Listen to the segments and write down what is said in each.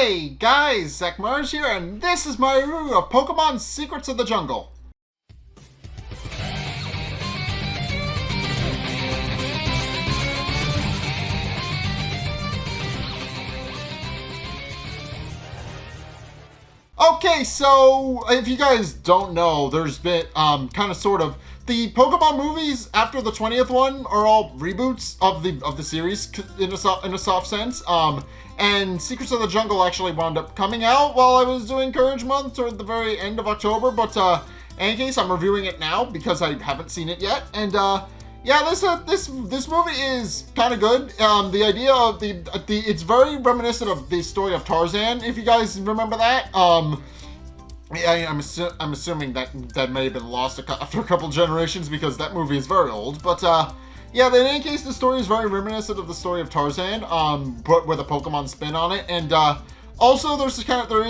Hey guys, Zack here, and this is my review of Pokemon Secrets of the Jungle. Okay, so if you guys don't know, there's been the Pokemon movies after the 20th one are all reboots of the series in a soft sense. And Secrets of the Jungle actually wound up coming out while I was doing Courage Month or at the very end of October. But in any case, I'm reviewing it now because I haven't seen it yet. And yeah, this movie is kind of good. The idea of it's very reminiscent of the story of Tarzan, if you guys remember that. I'm assuming that may have been lost after a couple generations because that movie is very old. But yeah, in any case, the story is very reminiscent of the story of Tarzan, but with a Pokemon spin on it. And also, there is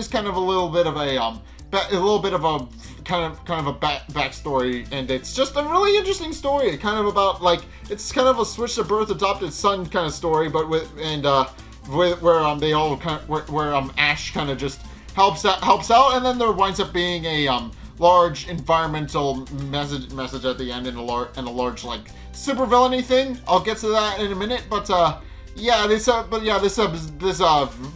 kind of a little bit of a backstory, and it's just a really interesting story. Kind of about it's kind of a switch to birth adopted son kind of story, but where Ash kind of just helps out, and then there winds up being a large environmental message at the end and a large super villainy thing. I'll get to that in a minute, but yeah, this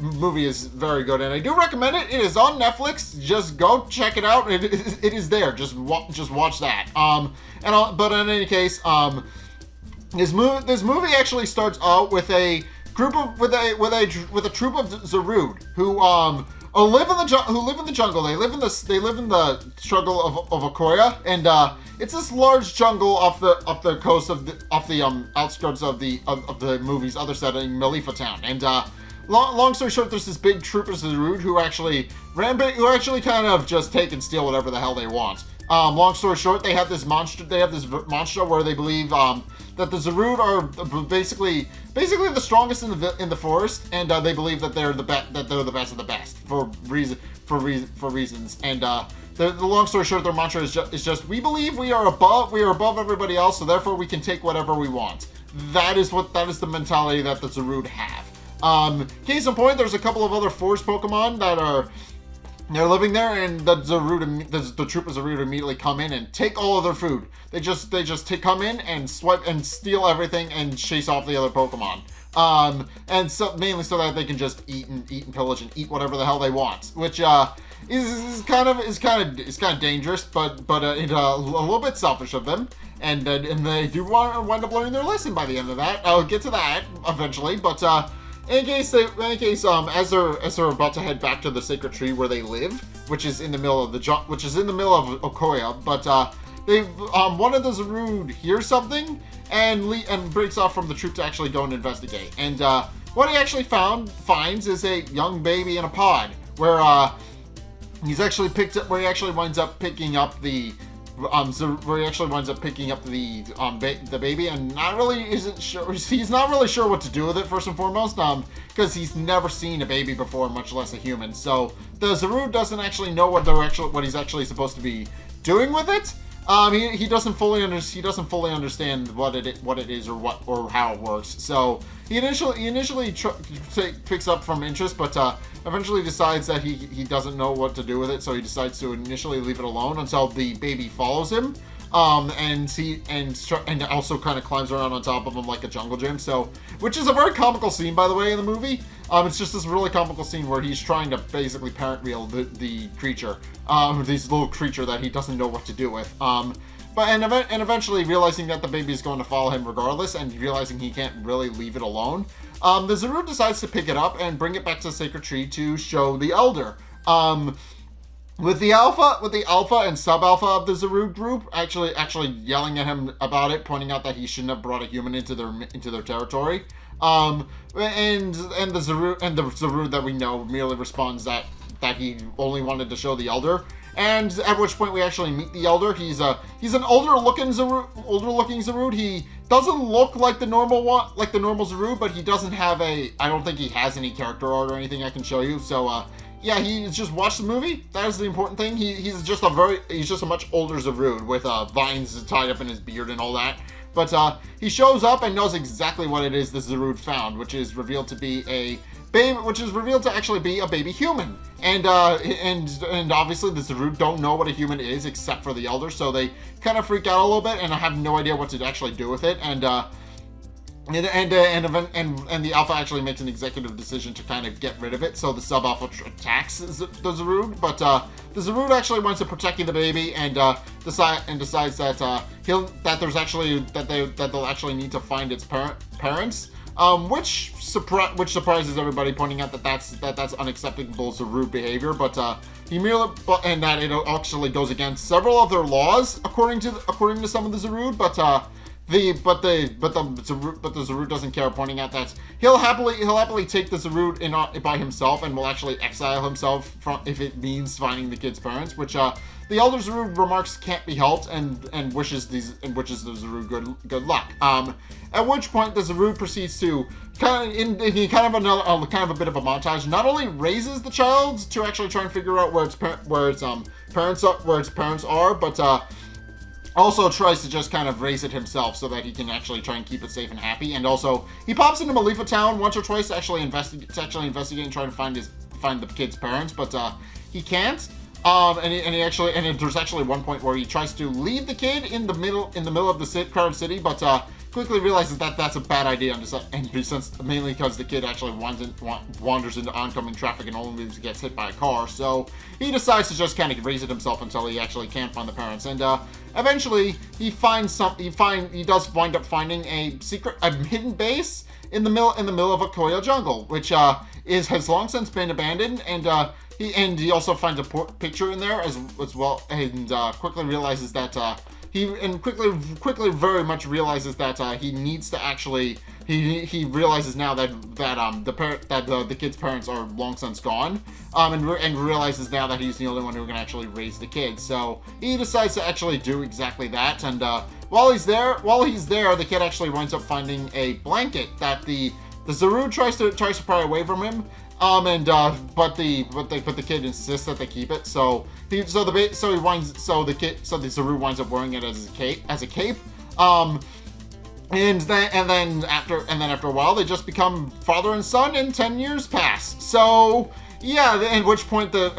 movie is very good, and I do recommend it. It is on Netflix. Just go check it out. It is there. Just watch that. But in any case, this movie actually starts out with a troop of Zarude who live in the jungle. They live in the struggle of Okoya, and it's this large jungle off the coast of the outskirts of the movie's other setting, Malifa Town. And long story short, there's this big troop of Zarude who actually kind of just take and steal whatever the hell they want. Long story short, they have this monster where they believe that the Zarude are basically the strongest in the forest, and they believe that they're the best of the best for reasons. And the long story short, their mantra is just we believe we are above everybody else, so therefore we can take whatever we want. That is the mentality that the Zarude have. Case in point, there's a couple of other forest Pokemon they're living there, and the troop of Zarude immediately come in and take all of their food. They just come in and swipe and steal everything and chase off the other Pokemon. And so mainly so that they can just eat and pillage and eat whatever the hell they want, which is kind of dangerous, but a little bit selfish of them. And they do wind up learning their lesson by the end of that. I'll get to that eventually, but. In any case, as they're about to head back to the sacred tree where they live, which is in the middle of Okoya, but one of the Zarude hears something and breaks off from the troop to actually go and investigate. And what he actually finds is a young baby in a pod where he actually winds up picking up the baby, and he's not really sure what to do with it, first and foremost, because he's never seen a baby before, much less a human. So the Zarude doesn't actually know what he's actually supposed to be doing with it. He doesn't fully understand what it is or how it works. So he initially picks up from interest, but eventually decides that he doesn't know what to do with it. So he decides to initially leave it alone until the baby follows him, and also kind of climbs around on top of him like a jungle gym. So, which is a very comical scene, by the way, in the movie. It's just this really comical scene where he's trying to basically parent wheel the creature, this little creature that he doesn't know what to do with. But eventually realizing that the baby is going to follow him regardless, and realizing he can't really leave it alone, the Zarude decides to pick it up and bring it back to the sacred tree to show the Elder. With the alpha and sub-alpha of the Zarude group actually yelling at him about it, pointing out that he shouldn't have brought a human into their territory. And the Zarude that we know merely responds that he only wanted to show the Elder. And at which point we actually meet the Elder. He's an older looking Zarude. He doesn't look like the normal Zarude, but he doesn't have I don't think he has any character art or anything I can show you. So yeah, he's just watched the movie. That is the important thing. He's just a much older Zarude with vines tied up in his beard and all that. But he shows up and knows exactly what it is the Zarude found, which is revealed to be a which is revealed to actually be a baby human. And obviously the Zarude don't know what a human is except for the elders, so they kind of freak out a little bit and have no idea what to actually do with it. And the Alpha actually makes an executive decision to kind of get rid of it, so the Sub-Alpha attacks the Zarude, but the Zarude actually winds up protecting the baby and decides that they'll actually need to find its parents, which surprises everybody, pointing out that that's unacceptable Zarude behavior, but and that it actually goes against several of their laws according to some of the Zarude, but the Zarude doesn't care, pointing out that he'll happily take the Zarude in by himself and will actually exile himself if it means finding the kid's parents, which the Elder Zarude remarks can't be helped and wishes the Zarude good luck. At which point the Zarude proceeds to kind of a bit of a montage. Not only raises the child to actually try and figure out where its parents are, but also tries to just kind of raise it himself so that he can actually try and keep it safe and happy. And also, he pops into Malifa Town once or twice to actually investigate and try to find the kid's parents, but he can't. There's actually one point where he tries to leave the kid in the middle of the crowded city, but quickly realizes that that's a bad idea, mainly because the kid actually wanders into oncoming traffic and only gets hit by a car. So he decides to just kind of raise it himself until he actually can find the parents. And eventually he does wind up finding a hidden base in the middle of a Koya jungle, which has long since been abandoned. And he also finds a picture in there as well, and quickly realizes that. He very much realizes that he needs to actually. He realizes now that the kid's parents are long since gone, and realizes now that he's the only one who can actually raise the kid. So he decides to actually do exactly that. And while he's there, the kid actually winds up finding a blanket that the Zarude tries to pry away from him. But the kid insists that they keep it. So the Zarude winds up wearing it as a cape. And then after a while, they just become father and son, and 10 years pass. So yeah, at which point the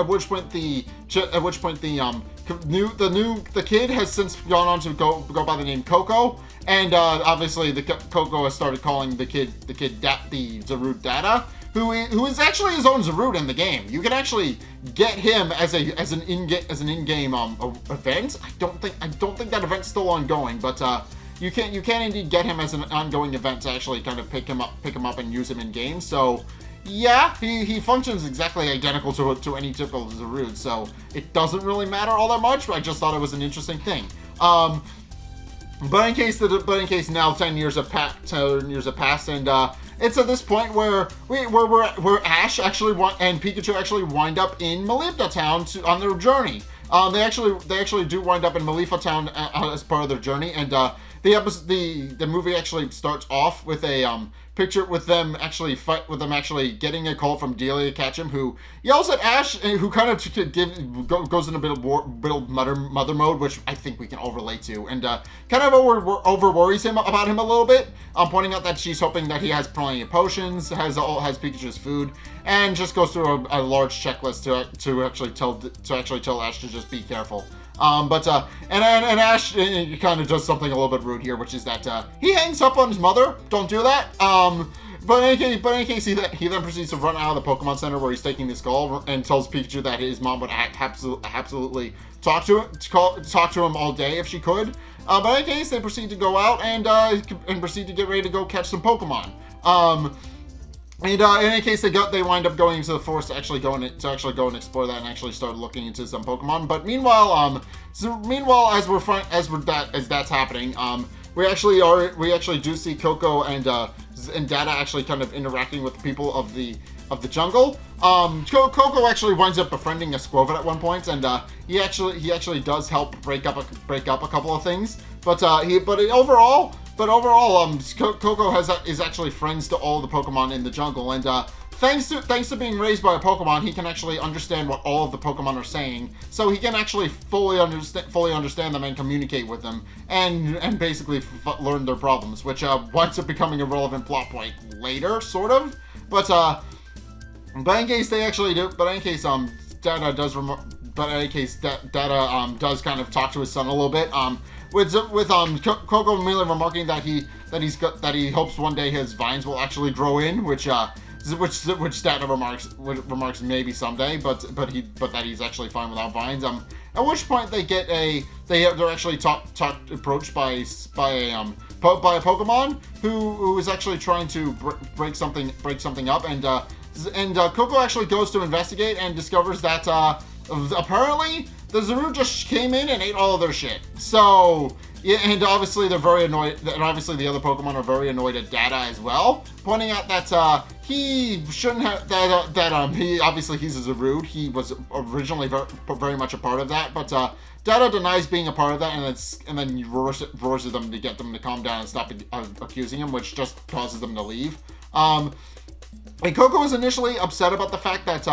kid has since gone on to go by the name Coco, and obviously the Coco has started calling the Zarude Data, who is actually his own Zarude in the game. You can actually get him as an in-game event. I don't think that event's still ongoing, but you can indeed get him as an ongoing event to actually kind of pick him up and use him in game. So yeah, he functions exactly identical to any typical Zarude, so it doesn't really matter all that much. But I just thought it was an interesting thing. But in case now 10 years have passed, and it's at this point where Ash and Pikachu actually wind up in Malifa Town on their journey. They actually do wind up in Malifa Town as part of their journey, and the movie actually starts off with a picture with them actually getting a call from Delia Ketchum, who yells at Ash, and who kind of goes in a bit of mother mode, which I think we can all relate to, and kind of over worries him about him a little bit, pointing out that she's hoping that he has plenty of potions, has Pikachu's food, and just goes through a large checklist to actually tell Ash to just be careful. And Ash kind of does something a little bit rude here, which is that he hangs up on his mother. Don't do that. But in any case, he then proceeds to run out of the Pokemon Center where he's taking this call and tells Pikachu that his mom would absolutely talk to him all day if she could. But in any case, they proceed to go out and proceed to get ready to go catch some Pokemon. In any case, they wind up going into the forest to actually go and explore that and actually start looking into some Pokemon. But meanwhile, as that's happening, we actually do see Coco and Data actually kind of interacting with the people of the jungle. Coco actually winds up befriending a Squirtle at one point, and he actually does help break up a couple of things. But overall, Coco is actually friends to all the Pokemon in the jungle, and thanks to being raised by a Pokemon, he can actually understand what all of the Pokemon are saying, so he can actually fully understand them and communicate with them, and basically learn their problems, which winds up becoming a relevant plot point later, sort of. But But in case they actually do, but in case Data does but in any case Data does kind of talk to his son a little bit. With Coco immediately remarking that he hopes one day his vines will actually grow in, which Data remarks maybe someday, but that he's actually fine without vines. At which point they're actually approached by a Pokemon who is actually trying to break something up, and Coco actually goes to investigate and discovers that apparently the Zarude just came in and ate all of their shit. So yeah, and obviously they're very annoyed, and obviously the other Pokemon are very annoyed at Data as well, pointing out that he shouldn't have he's a Zarude. He was originally very much a part of that, but Data denies being a part of that, and then roars at them to get them to calm down and stop accusing him, which just causes them to leave. And Coco was initially upset about the fact that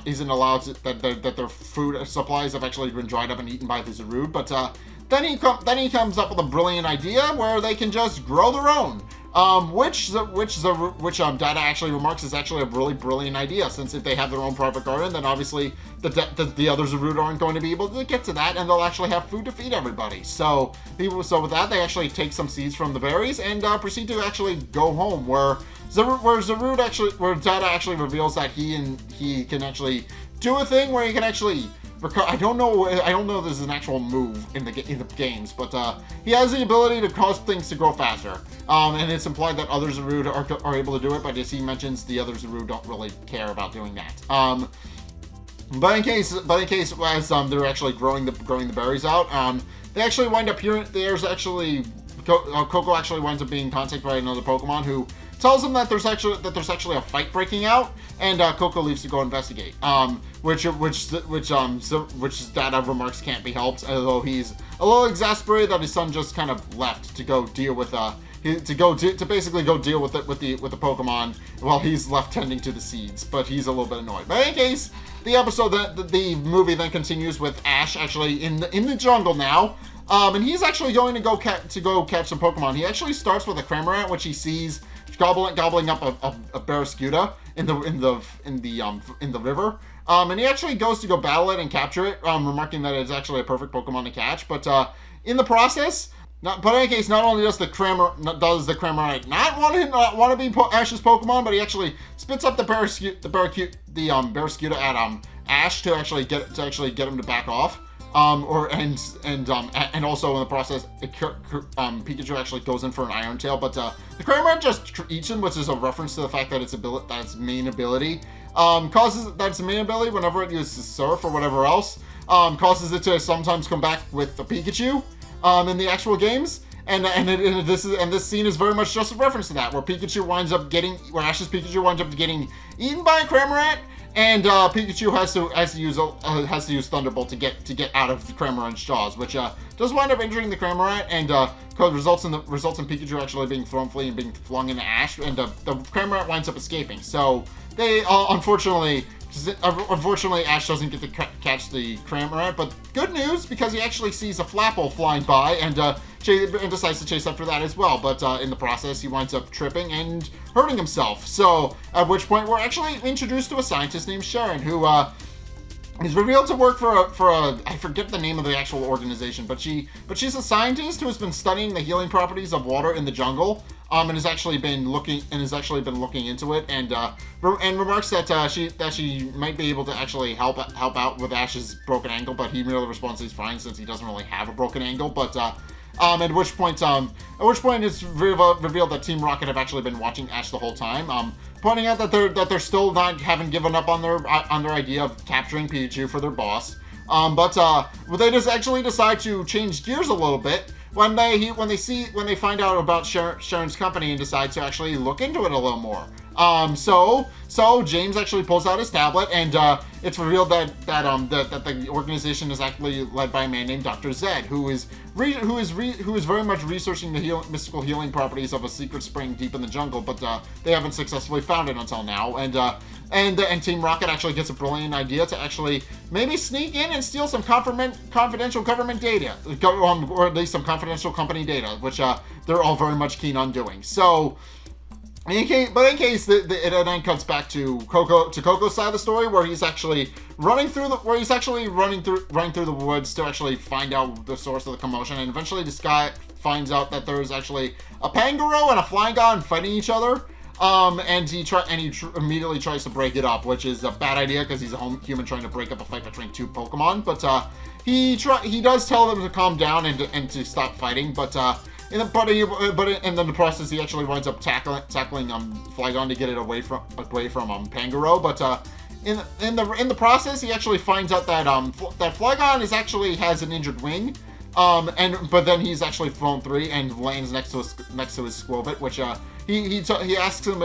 isn't allowed to, that their food supplies have actually been dried up and eaten by the Zarude, but then he comes up with a brilliant idea where they can just grow their own. Which Data actually remarks is actually a really brilliant idea, since if they have their own private garden, then obviously the other Zarude aren't going to be able to get to that, and they'll actually have food to feed everybody. So with that, they actually take some seeds from the berries and proceed to actually go home, where Data actually reveals that he can actually do a thing where he can actually. I don't know if this is an actual move in the games, but he has the ability to cause things to grow faster. And it's implied that other Zarude are able to do it, but as he mentions, the other Zarude don't really care about doing that. But in case as they're actually growing the berries out, they actually wind up here. Coco actually winds up being contacted by another Pokemon who tells him that there's actually a fight breaking out, and Coco leaves to go investigate. Which Data remarks can't be helped, although he's a little exasperated that his son just kind of left to go deal with basically go deal with the Pokemon while he's left tending to the seeds. But he's a little bit annoyed. But in any case, the movie then continues with Ash actually in the jungle now. And he's actually going to go catch some Pokemon. He actually starts with a Cramorant, which he sees gobbling up a Barraskewda in the river. And he actually goes to go battle it and capture it, remarking that it's actually a perfect Pokemon to catch. But in the process, but in any case, not only does the Cramorant not want to be Ash's Pokemon, but he actually spits up the Barraskewda at Ash to actually get him to back off. And also in the process, Pikachu actually goes in for an Iron Tail, but the Cramorant just eats him, which is a reference to the fact that its main ability whenever it uses Surf or whatever else, causes it to sometimes come back with the Pikachu in the actual games. And this scene is very much just a reference to that, where Ash's Pikachu winds up getting eaten by a Cramorant. And Pikachu has to use Thunderbolt to get out of the Cramorant's jaws, which does wind up injuring the Cramorant, and results in Pikachu actually being thrown free and being flung into Ash, and the Cramorant winds up escaping. So they unfortunately Ash doesn't get to catch the Cramorant, but good news, because he actually sees a Flapple flying by and decides to chase after that as well. But in the process, he winds up tripping and hurting himself. So at which point we're actually introduced to a scientist named Sharon, who is revealed to work for a I forget the name of the actual organization, but she's a scientist who has been studying the healing properties of water in the jungle, and has actually been looking into it, and remarks that she might be able to actually help out with Ash's broken ankle, but he merely responds he's fine since he doesn't really have a broken ankle. But at which point it's revealed that Team Rocket have actually been watching Ash the whole time, pointing out that they're still haven't given up on their idea of capturing Pikachu for their boss. But they just actually decide to change gears a little bit when they find out about Sharon's company and decide to actually look into it a little more. So James actually pulls out his tablet, and it's revealed that the organization is actually led by a man named Dr. Zed, who is very much researching the mystical healing properties of a secret spring deep in the jungle, but they haven't successfully found it until now. And Team Rocket actually gets a brilliant idea to actually maybe sneak in and steal some confidential government data, or at least some confidential company data, which they're all very much keen on doing. So in case it then cuts back to Coco's side of the story, where he's actually running through the woods to actually find out the source of the commotion, and eventually this guy finds out that there's actually a Pangoro and a Flygon fighting each other. And he immediately tries to break it up, which is a bad idea because he's a human trying to break up a fight between two Pokemon. But he does tell them to calm down and to stop fighting. But in the process, he actually winds up tackling Flygon to get it away from Pangoro. But in the process, he actually finds out that that Flygon has an injured wing. But then he's actually flown 3 and lands next to his Skwovet, which he asks him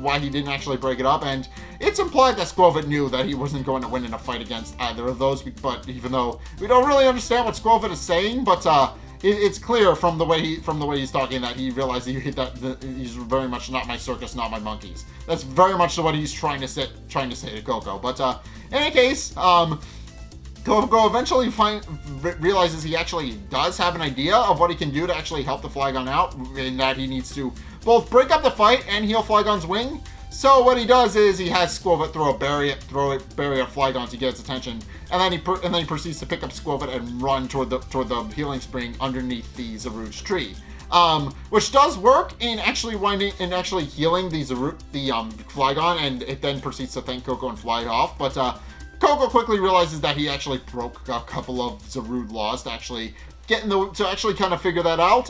why he didn't actually break it up, and it's implied that Skwovet knew that he wasn't going to win in a fight against either of those. But even though we don't really understand what Skwovet is saying, but it's clear from the way he's talking that he realized he's very much not my circus, not my monkeys. That's very much what he's trying to say to Coco. But in any case, Coco eventually realizes he actually does have an idea of what he can do to actually help the Flygon out, in that he needs to both break up the fight and heal Flygon's wing. So what he does is he has Skwovet throw a berry at Flygon to get its attention, and then he proceeds to pick up Skwovet and run toward the healing spring underneath the Zarude's tree. Which does work in actually healing the Flygon, and it then proceeds to thank Coco and fly off. But Coco quickly realizes that he actually broke a couple of Zarude laws to actually kind of figure that out.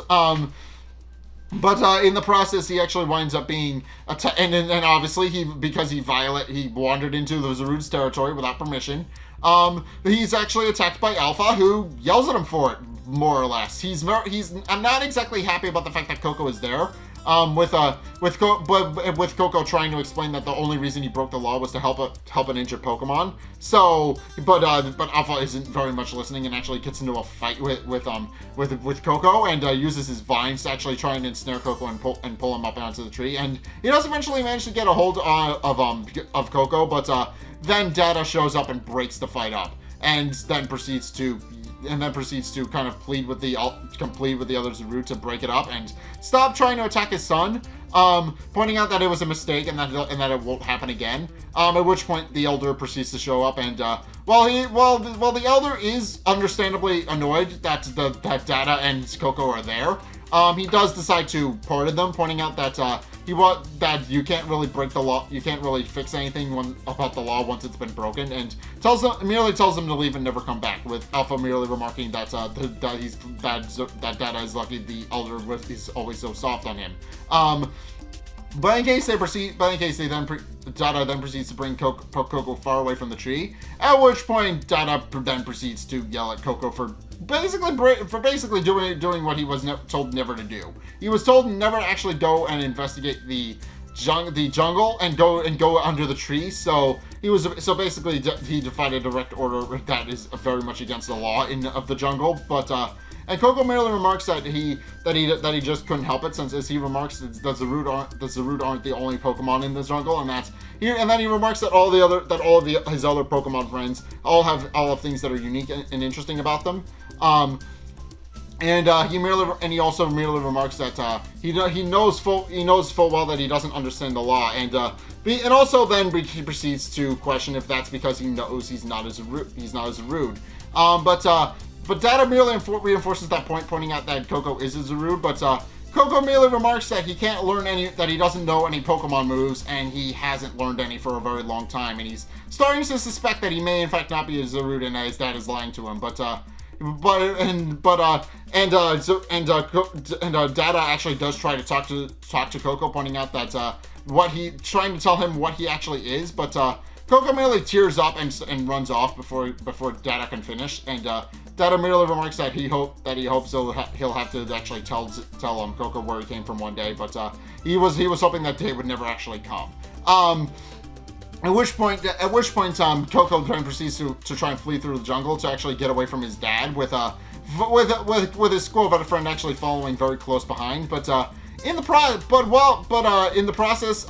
But in the process, he actually winds up being and obviously because he wandered into the Zarude's territory without permission. He's actually attacked by Alpha, who yells at him for it, more or less. I'm not exactly happy about the fact that Coco is there. With Coco trying to explain that the only reason he broke the law was to help an injured Pokemon. So, but Alpha isn't very much listening and actually gets into a fight with Coco and uses his vines to actually try and ensnare Coco and pull him up onto the tree. And he does eventually manage to get a hold of Coco, but then Data shows up and breaks the fight up, and then proceeds to kind of plead with the other Zarude to break it up and stop trying to attack his son, pointing out that it was a mistake and that it won't happen again. At which point the Elder proceeds to show up, and while the Elder is understandably annoyed that Data and Coco are there, he does decide to pardon them, pointing out that you can't really break the law, you can't really fix anything about the law once it's been broken, and merely tells them to leave and never come back, with Alpha merely remarking that Data is lucky the Elder is always so soft on him. But in case Data then proceeds to bring Coco far away from the tree, at which point Data then proceeds to yell at Coco for basically doing what he was told never to do. He was told never to actually go and investigate the jungle and go under the tree. So basically he defied a direct order that is very much against the law of the jungle. But and Coco merely remarks that he just couldn't help it, since, as he remarks, the Zarude aren't the only Pokemon in the jungle, and then he remarks that all of his other Pokemon friends all have things that are unique and interesting about them. He also merely remarks that he knows full well that he doesn't understand the law, and also then he proceeds to question if that's because he knows he's not as rude. But Data merely reinforces that point, pointing out that Coco is a Zarude, but Coco merely remarks that he doesn't know any Pokemon moves, and he hasn't learned any for a very long time, and he's starting to suspect that he may in fact not be a Zarude, and that his dad is lying to him. Data actually does try to talk to Coco, pointing out that trying to tell him what he actually is, but Coco merely tears up and runs off before Data can finish, and Data merely remarks that he hopes he'll have to actually tell Coco where he came from one day, but he was hoping that day would never actually come. At which point, Coco then proceeds to try and flee through the jungle to actually get away from his dad, with his Skwovet friend actually following very close behind. But in the process,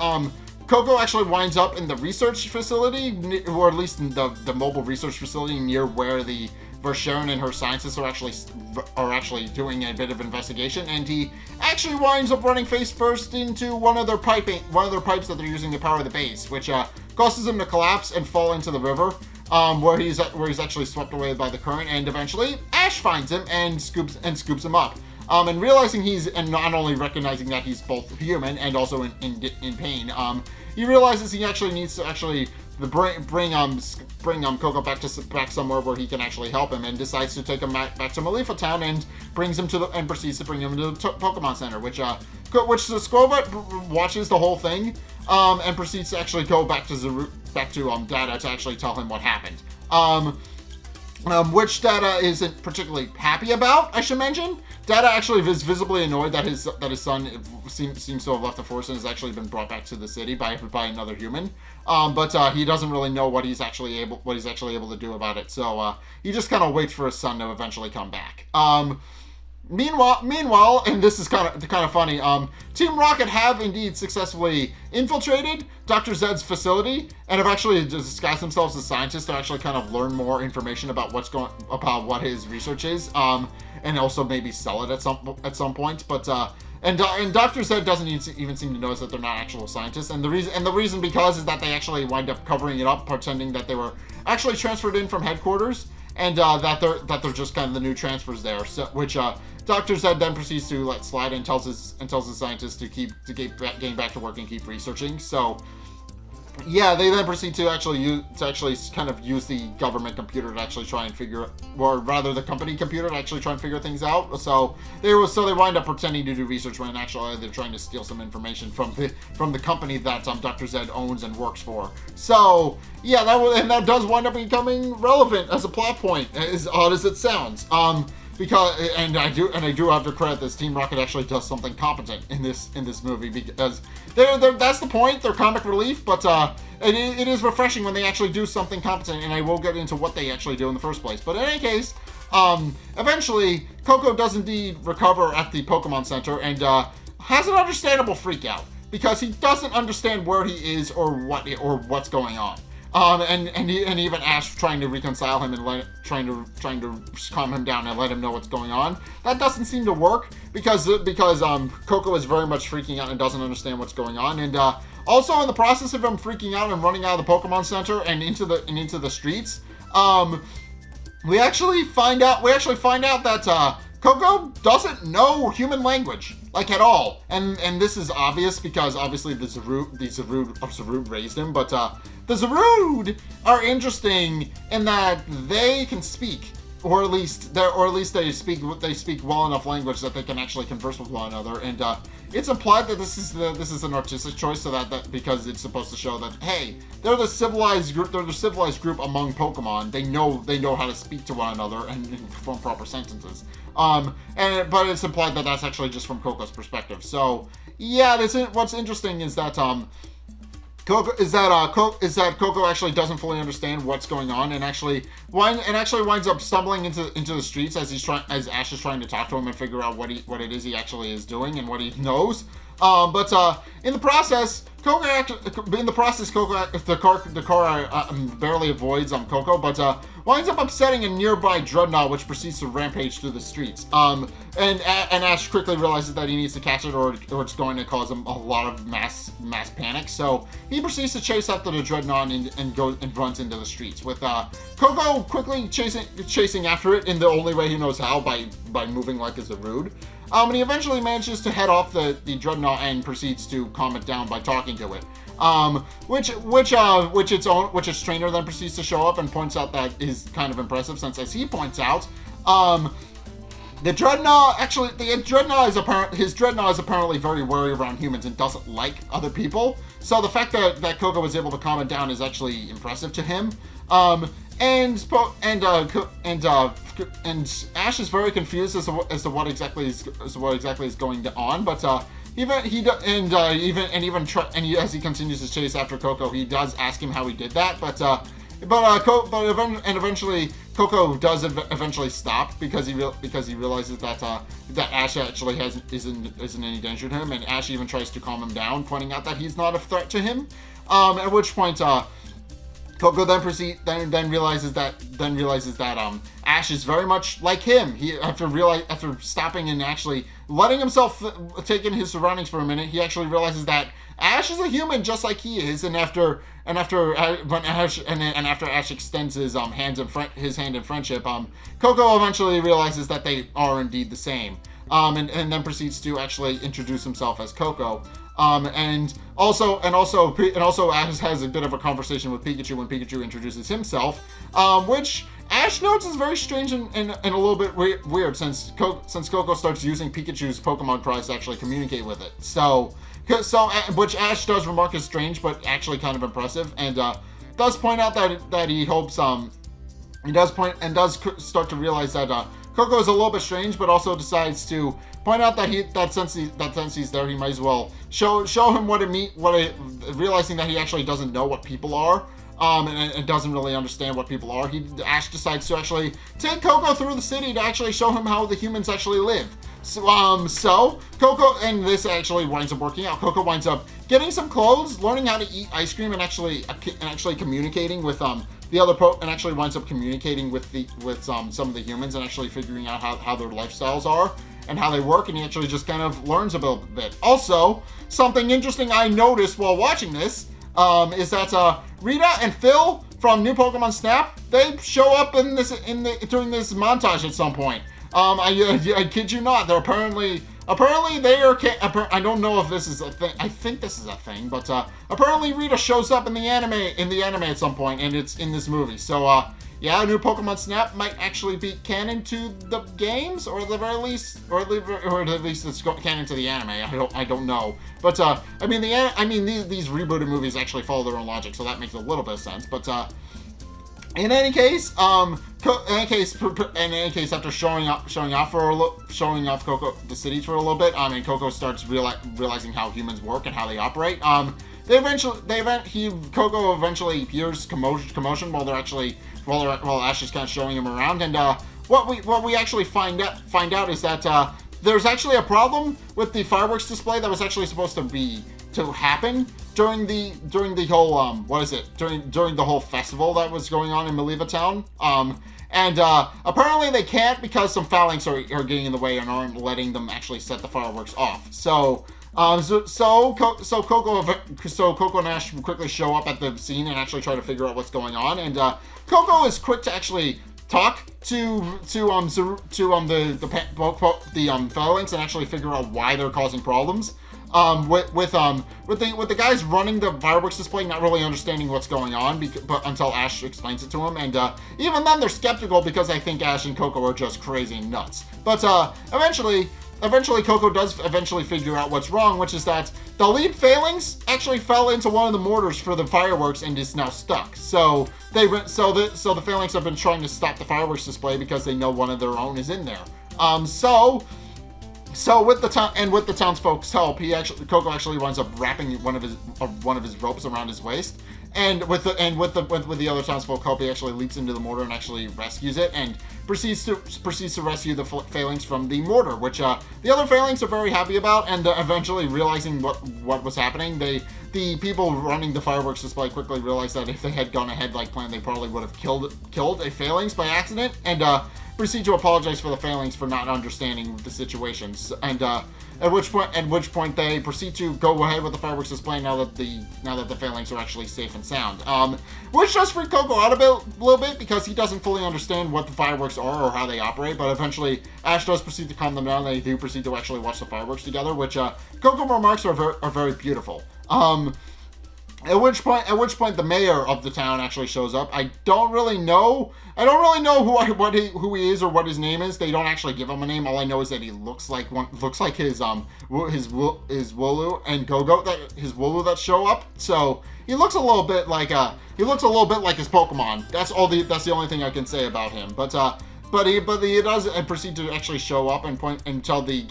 Coco actually winds up in the research facility, or at least in the mobile research facility near where Sharon and her scientists are actually doing a bit of investigation, and he actually winds up running face first into one of their pipes that they're using to power the base, which causes him to collapse and fall into the river, where he's actually swept away by the current. And eventually, Ash finds him and scoops him up. And realizing and not only recognizing that he's both human and also in pain, he realizes he actually needs to bring Coco back somewhere where he can actually help him, and decides to take him back to Malifa Town and proceeds to bring him to the Pokemon Center, which the Squirrel watches the whole thing, and proceeds to actually go back to Data to actually tell him what happened. Which Data isn't particularly happy about, I should mention. Data actually is visibly annoyed that his son seems to have left the force and has actually been brought back to the city by another human. But he doesn't really know what he's actually able to do about it. So he just kind of waits for his son to eventually come back. Meanwhile, and this is kind of funny, Team Rocket have indeed successfully infiltrated Dr. Zed's facility and have actually disguised themselves as scientists to actually kind of learn more information about what his research is, and also maybe sell it at some point. But and Dr. Zed doesn't even seem to notice that they're not actual scientists, and the reason because is that they actually wind up covering it up, pretending that they were actually transferred in from headquarters, and that they're just kind of the new transfers there. So, which Dr. Zed then proceeds to let slide and tells his scientists to get getting back to work and keep researching. So yeah, they then proceed to actually kind of use the government computer to actually try and the company computer to actually try and figure things out. So they wind up pretending to do research when actually they're trying to steal some information from the company that Dr. Zed owns and works for. So yeah, that does wind up becoming relevant as a plot point, as odd as it sounds. Because I do have to credit this, Team Rocket actually does something competent in this movie, because that's the point. They're comic relief, but it is refreshing when they actually do something competent, and I will get into what they actually do in the first place. But in any case, eventually Coco does indeed recover at the Pokemon Center and has an understandable freak out because he doesn't understand where he is or what's going on. And even Ash trying to reconcile him and trying to calm him down and let him know what's going on. That doesn't seem to work because Coco is very much freaking out and doesn't understand what's going on. And also in the process of him freaking out and running out of the Pokemon Center and into the streets, we actually find out that Coco doesn't know human language, like at all. And this is obvious because obviously the Zarude raised him, but the Zarude are interesting in that they can speak, or at least they speak well enough language that they can actually converse with one another. And it's implied that this is an artistic choice, so that because it's supposed to show that, hey, they're the civilized group among Pokemon. They know how to speak to one another and form proper sentences. But it's implied that that's actually just from Coco's perspective. So yeah, what's interesting is that Coco actually doesn't fully understand what's going on and actually winds up stumbling into the streets as Ash is trying to talk to him and figure out what it is he actually is doing and what he knows. But in the process, the car barely avoids Coco, but winds up upsetting a nearby Dreadnought, which proceeds to rampage through the streets. And Ash quickly realizes that he needs to catch it, or it's going to cause him a lot of mass panic. So he proceeds to chase after the Dreadnought and runs into the streets, with Coco quickly chasing after it in the only way he knows how, by moving like a Zarude. And he eventually manages to head off the Dreadnought and proceeds to calm it down by talking to it. Which its trainer then proceeds to show up and points out that is kind of impressive, since as he points out, his Dreadnought is apparently very wary around humans and doesn't like other people. So the fact that Coco was able to calm it down is actually impressive to him. And Ash is very confused as to what exactly is going on, but as he continues to chase after Coco, he does ask him how he did that, but eventually Coco does eventually stop because he realizes that Ash actually isn't any danger to him, and Ash even tries to calm him down, pointing out that he's not a threat to him. At which point Coco then realizes that Ash is very much like him. He after stopping and actually letting himself take in his surroundings for a minute, he actually realizes that Ash is a human just like he is. And after Ash extends his hand in friendship, Coco eventually realizes that they are indeed the same. And then proceeds to actually introduce himself as Coco. And also Ash has a bit of a conversation with Pikachu when Pikachu introduces himself, which Ash notes is very strange and a little bit weird since Coco starts using Pikachu's Pokemon cries to actually communicate with it. So which Ash does remark is strange, but actually kind of impressive, and does point out that he hopes he does start to realize that Coco is a little bit strange, but also decides to point out that since he's there, he might as well show him realizing that he actually doesn't know what people are, and doesn't really understand what people are. Ash decides to actually take Coco through the city to actually show him how the humans actually live. So Coco, and this actually winds up working out. Coco winds up getting some clothes, learning how to eat ice cream, and actually communicating with the other and actually winds up communicating with some of the humans and actually figuring out how their lifestyles are and how they work, and he actually just kind of learns a bit. Also, something interesting I noticed while watching this is that Rita and Phil from New Pokemon Snap, they show up during this montage at some point. I kid you not. They're apparently they are. I don't know if this is a thing. I think this is a thing, but apparently Rita shows up in the anime at some point, and it's in this movie. So yeah, New Pokemon Snap might actually be canon to the games, or at the very least, or at least it's canon to the anime. I don't know, but I mean these rebooted movies actually follow their own logic, so that makes a little bit of sense. But in any case, after showing off Coco the city for a little bit, and Coco starts realizing how humans work and how they operate. Coco eventually hears commotion while Ash is kind of showing him around, and what we actually find out is that there's actually a problem with the fireworks display that was actually supposed to happen during the whole during the whole festival that was going on in Maliva Town. And apparently they can't because some phalanx are getting in the way and aren't letting them actually set the fireworks off. So Coco and Ash quickly show up at the scene and actually try to figure out what's going on. And Coco is quick to actually talk to the phalanx and actually figure out why they're causing problems. With the guys running the fireworks display not really understanding what's going on, but until Ash explains it to him, and even then they're skeptical because I think Ash and Coco are just crazy and nuts. But eventually Coco does figure out what's wrong, which is that the lead phalanx actually fell into one of the mortars for the fireworks and is now stuck. So the phalanx have been trying to stop the fireworks display because they know one of their own is in there. So with the townsfolk's help, Coco actually winds up wrapping one of his ropes around his waist, and with the other townsfolk help, he actually leaps into the mortar and actually rescues it, and proceeds to rescue the phalanx from the mortar, which the other phalanx are very happy about, and eventually realizing what was happening, the people running the fireworks display quickly realized that if they had gone ahead like planned, they probably would have killed a phalanx by accident, and proceed to apologize for the phalanx for not understanding the situations, and at which point they proceed to go ahead with the fireworks display now that the phalanx are actually safe and sound, which does freak Coco out a little bit because he doesn't fully understand what the fireworks are or how they operate. But eventually Ash does proceed to calm them down. They do proceed to actually watch the fireworks together, which Coco remarks are very beautiful. At which point the mayor of the town actually shows up. I don't really know who he is or what his name is. They don't actually give him a name. All I know is that he looks like his Wooloo and Go-Go, his Wooloo that show up. So he looks a little bit like his Pokemon. That's the only thing I can say about him. But he does proceed to actually show up and tell the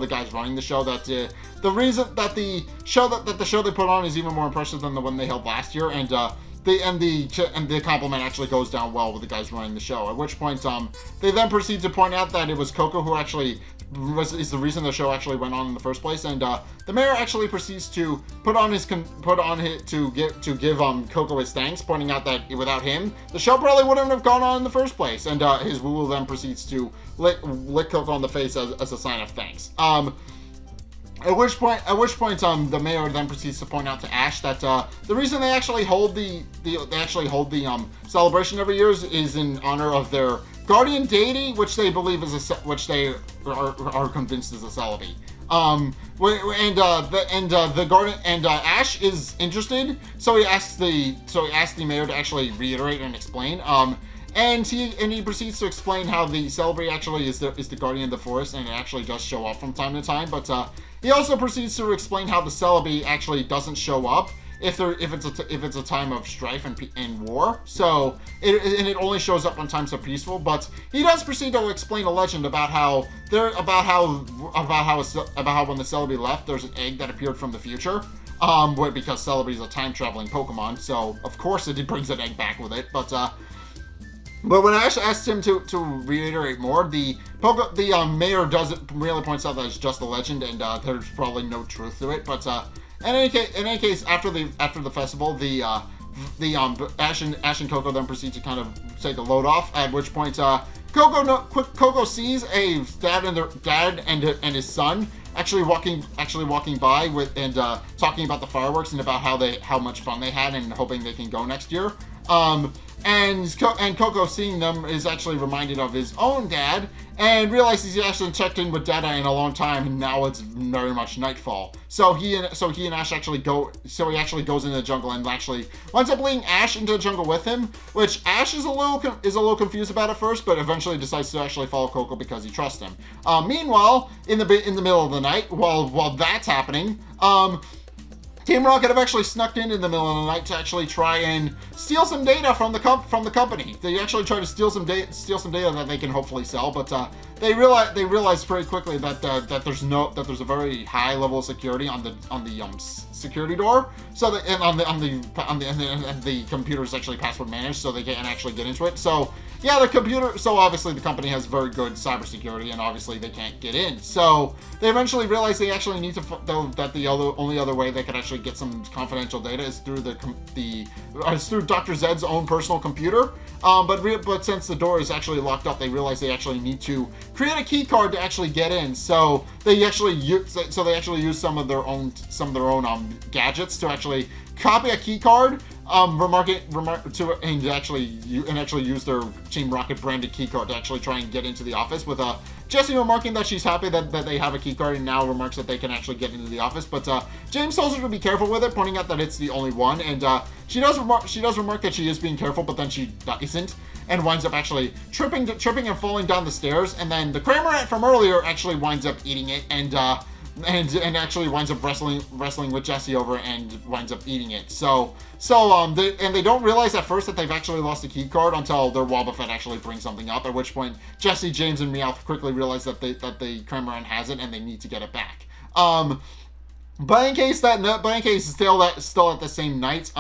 guys running the show that the reason that the show they put on is even more impressive than the one they held last year, and the compliment actually goes down well with the guys running the show. At which point, they then proceed to point out that it was Coco who actually is the reason the show actually went on in the first place, and the mayor actually proceeds to give Coco his thanks, pointing out that without him, the show probably wouldn't have gone on in the first place, and his woo then proceeds to lick Coco on the face as a sign of thanks. At which point, the mayor then proceeds to point out to Ash that the reason they actually hold the celebration every year is in honor of their guardian deity, which they believe is which they are convinced is a Celebi. Ash is interested, so he asks the mayor to actually reiterate and explain. And he proceeds to explain how the Celebi actually is the guardian of the forest, and it actually does show up from time to time. But he also proceeds to explain how the Celebi actually doesn't show up if it's a time of strife and war. So it only shows up when times are peaceful. But he does proceed to explain a legend about how when the Celebi left, there's an egg that appeared from the future. Because Celebi is a time traveling Pokemon, so of course it brings an egg back with it. But when Ash asks him to reiterate more, the mayor really points out that it's just a legend and there's probably no truth to it. But in any case, after the festival, Ash and Coco then proceed to kind of take a load off. At which point, Coco sees a dad and his son actually walking by and talking about the fireworks and about how much fun they had and hoping they can go next year. And Coco, seeing them, is actually reminded of his own dad and realizes he actually checked in with Dada in a long time, and now it's very much nightfall. So he and Ash actually go. So he actually goes into the jungle and actually winds up leading Ash into the jungle with him, which Ash is a little confused about at first, but eventually decides to actually follow Coco because he trusts him. Meanwhile, in the middle of the night, while that's happening, Team Rocket have actually snuck in the middle of the night to actually try and steal some data from the company. They actually try to steal some data that they can hopefully sell, but they realize very quickly that there's a very high level of security on the security door. So that, and the computer is actually password managed, so they can't actually get into it. So yeah, so obviously the company has very good cybersecurity, and obviously they can't get in. So they eventually realize they actually need to, that the only other way they could actually get some confidential data is through through Dr. Zed's own personal computer. But since the door is actually locked up, they realize they actually need to create a key card to actually get in. So they actually use some of their own gadgets to actually copy a key card, and actually use their Team Rocket branded key card to actually try and get into the office, with Jessie remarking that she's happy that they have a key card, and now remarks that they can actually get into the office. But James tells her to be careful with it, pointing out that it's the only one, and she does remark that she is being careful, but then she isn't, and winds up actually tripping and falling down the stairs. And then the Cramorant from earlier actually winds up eating it, and actually winds up wrestling with Jessie over and winds up eating it. They don't realize at first that they've actually lost the key card until their Wobbuffet actually brings something up. At which point, Jessie, James, and Meowth quickly realize that the Cramorant has it and they need to get it back. But in case still at the same night,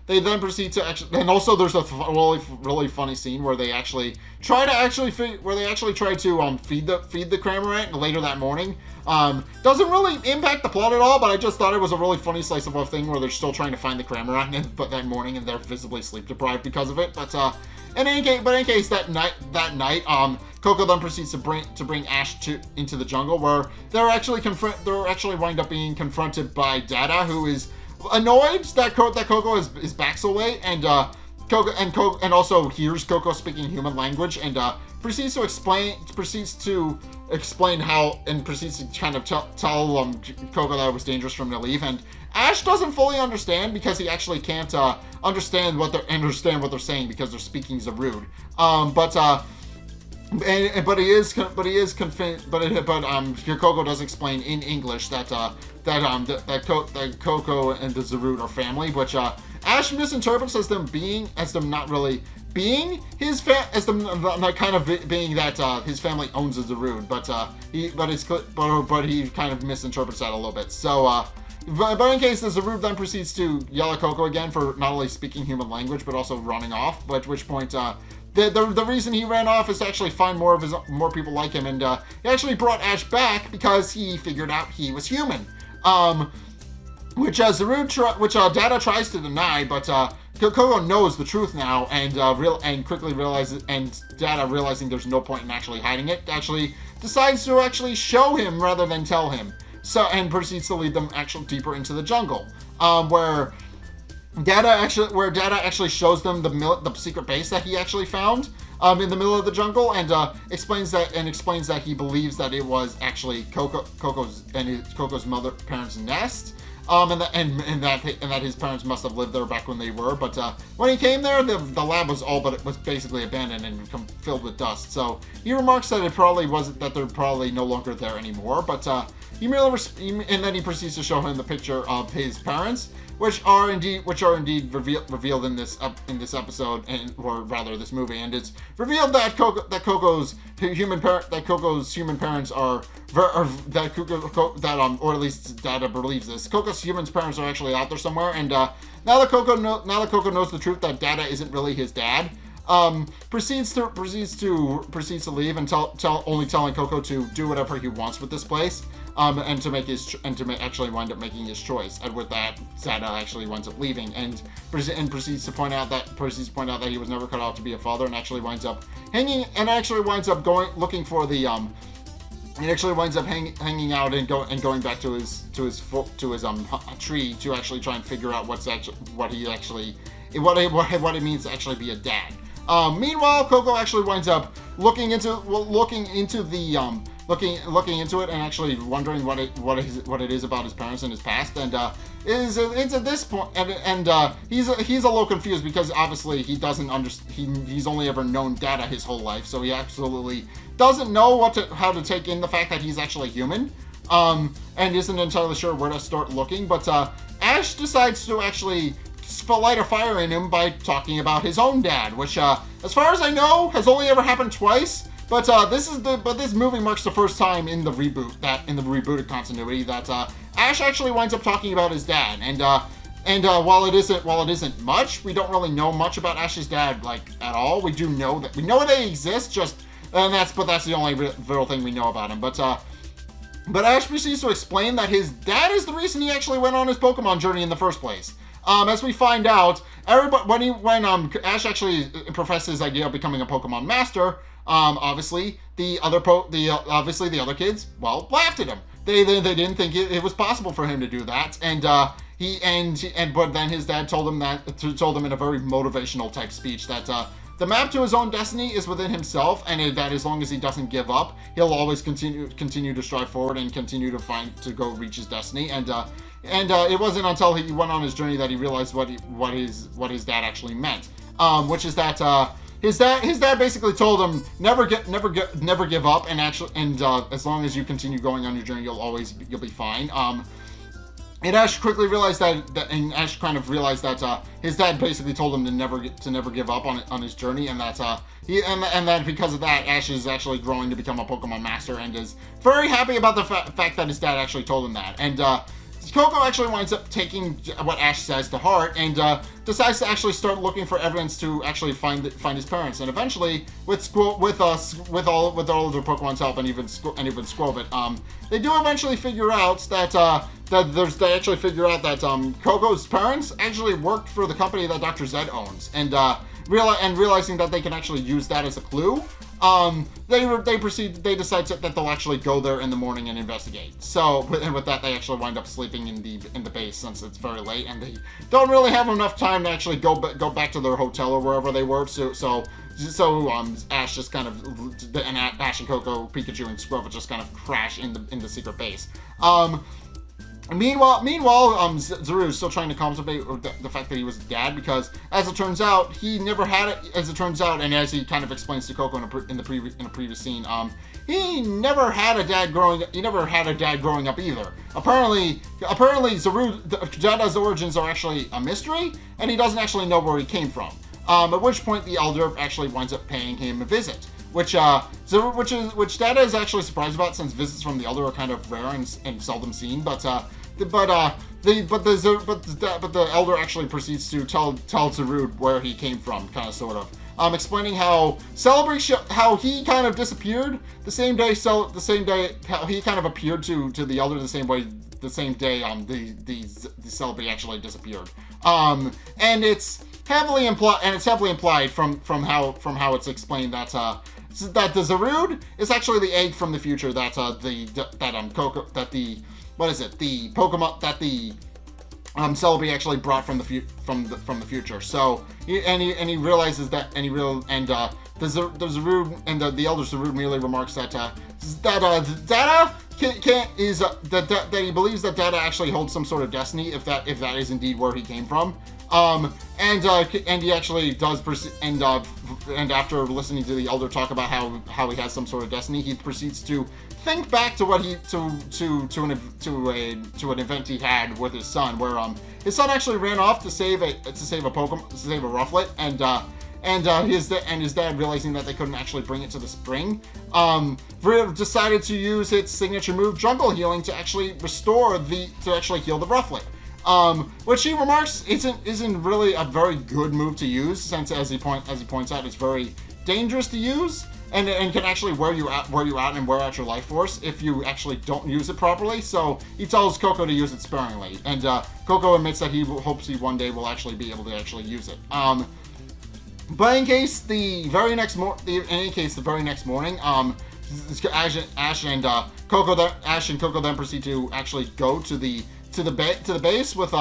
they then proceed to actually, and also there's a really funny scene where they actually try to feed the Cramorant later that morning. Doesn't really impact the plot at all, but I just thought it was a really funny slice of life thing where they're still trying to find the Cramorant, but that morning, and they're visibly sleep deprived because of it. But in any case, that night, Coco then proceeds to bring Ash into the jungle, where they're actually wind up being confronted by Dada, who is annoyed that Coco is back so late, and also hears Coco speaking human language, and proceeds to kind of tell Coco that it was dangerous for him to leave. And Ash doesn't fully understand because he actually can't understand what they're saying because they're speaking Zarude. Coco does explain in English that Coco and the Zarude are family, which Ash misinterprets as them not really being his his family owns a Zarude, but he kind of misinterprets that a little bit. So But in case, the Zaru then proceeds to yell at Coco again for not only speaking human language, but also running off, at which point, the reason he ran off is to actually find more people like him, and he actually brought Ash back because he figured out he was human. Which Data tries to deny, but Coco knows the truth now, and quickly realizes, and Data, realizing there's no point in actually hiding it, actually decides to actually show him rather than tell him. So, and proceeds to lead them actually deeper into the jungle, where Data actually shows them the secret base that he actually found in the middle of the jungle, and explains that he believes that it was actually Coco's parents' nest. And that his parents must have lived there back when they were, but when he came there, the lab was basically abandoned and filled with dust. So he remarks that they're probably no longer there anymore. But and then he proceeds to show him the picture of his parents, which are indeed revealed in this episode, or rather this movie, and it's revealed that Coco's human parents are, or at least Data believes this. Coco's human parents are actually out there somewhere, and now that Coco knows the truth that Data isn't really his dad, proceeds to leave and only telling Coco to do whatever he wants with this place, and to actually wind up making his choice. And with that, Data actually winds up leaving and proceeds to point out that he was never cut out to be a father, and actually winds up hanging looking for the He actually winds up hanging out and going back to his tree to actually try and figure out what it means to actually be a dad. Meanwhile, Coco actually winds up looking into it and actually wondering what it is about his parents and his past, and it's at this point, and he's a little confused because obviously he doesn't understand. He's only ever known Data his whole life, so he absolutely doesn't know how to take in the fact that he's actually human, and isn't entirely sure where to start looking. But Ash decides to actually light a fire in him by talking about his own dad, which, as far as I know, has only ever happened twice. But this movie marks the first time in the rebooted continuity that Ash actually winds up talking about his dad, and while it isn't much, we don't really know much about Ash's dad at all. We know that they exist, but that's the only real thing we know about him. But Ash proceeds to explain that his dad is the reason he actually went on his Pokemon journey in the first place. As we find out, when Ash actually professed his idea of becoming a Pokemon master, obviously the other kids, well, laughed at him. They didn't think it was possible for him to do that, but then his dad told him in a very motivational type speech that the map to his own destiny is within himself, and that as long as he doesn't give up, he'll always continue to strive forward and continue to go reach his destiny. And it wasn't until he went on his journey that he realized what his dad actually meant, which is that his dad basically told him never give up, and as long as you continue going on your journey, you'll be fine. And Ash quickly realized that his dad basically told him to never give up on his journey, and that because of that, Ash is actually growing to become a Pokemon master, and is very happy about the fact that his dad actually told him that. And Coco actually winds up taking what Ash says to heart, and decides to actually start looking for evidence to actually find his parents. And eventually, with all of their Pokemon's help, and even Squirtle, they do eventually figure out that Coco's parents actually worked for the company that Dr. Zed owns, and realizing that they can actually use that as a clue, they decide that they'll actually go there in the morning and investigate. So, and with that, they actually wind up sleeping in the base since it's very late, and they don't really have enough time to actually go back to their hotel or wherever they were. So Ash just kind of, and Ash and Coco, Pikachu, and Squirtle just kind of crash in the secret base. Meanwhile, Zaru is still trying to contemplate the fact that he was a dad, because, as it turns out, he never had it. As it turns out, and as he kind of explains to Coco in a previous scene, he never had a dad growing up either. Apparently, Dada's origins are actually a mystery, and he doesn't actually know where he came from. At which point, the Elder actually winds up paying him a visit, which Dada is actually surprised about, since visits from the Elder are kind of rare and seldom seen. But the elder actually proceeds to tell Zarude where he came from, kind of sort of. Explaining how how he kind of disappeared the same day how he kind of appeared to the elder the same day the Celebi actually disappeared. And it's heavily implied from how it's explained that the Zarude is actually the egg from the future that the Pokemon that the Celebi actually brought from the future. So he realizes that, the Zarude and the elder Zarude merely remarks that Data that he believes that Data actually holds some sort of destiny if that is indeed where he came from. And he actually does and after listening to the elder talk about how he has some sort of destiny, he proceeds to think back to what he to an event he had with his son, where his son actually ran off to save a Pokemon, to save a Rufflet, and his dad, realizing that they couldn't actually bring it to the spring, decided to use its signature move, Jungle Healing, to actually heal the Rufflet. Which he remarks isn't really a very good move to use, since as he points out, it's very dangerous to use and can actually wear you out and wear out your life force if you actually don't use it properly. So he tells Coco to use it sparingly, and Coco admits that he hopes he one day will actually be able to actually use it. But in case the very next morning, Ash and Coco then proceed to actually go to the base with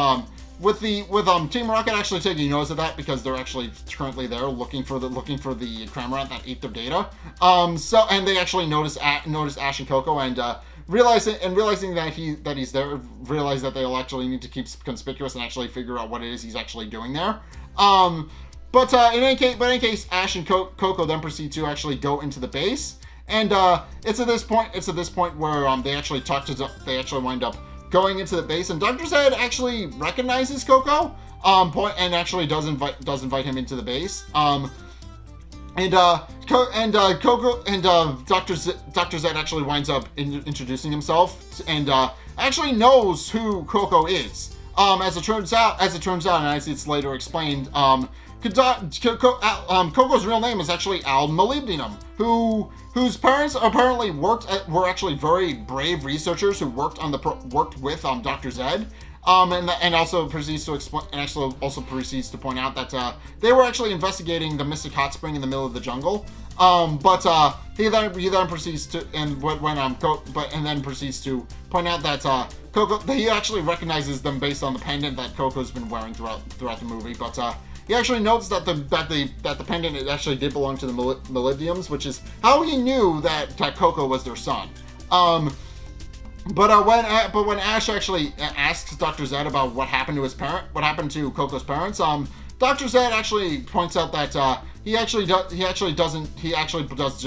Team Rocket actually taking notice of that, because they're actually currently there looking for the Cramorant that ate their data. And they actually notice Ash and Coco, and realizing that he's there, realize that they'll actually need to keep conspicuous and actually figure out what it is he's actually doing there. But in any case, Ash and Coco then proceed to actually go into the base, and it's at this point where they actually wind up going into the base, and Dr. Zed actually recognizes Coco, and actually does invite him into the base. Coco and Dr. Zed actually winds up introducing himself, and actually knows who Coco is. As it turns out, and as it's later explained, Coco's real name is actually Al Molybdenum, whose parents apparently were actually very brave researchers who worked with Dr. Zed, and also proceeds to explain, and actually also proceeds to point out that they were actually investigating the Mystic Hot Spring in the middle of the jungle. He then proceeds to proceeds to point out that Coco, he actually recognizes them based on the pendant that Coco's been wearing throughout the movie, but he actually notes that the pendant actually did belong to the Molybdenums, which is how he knew that Coco was their son. But when Ash actually asks Dr. Zed about what happened to Coco's parents, Dr. Zed actually points out that he actually does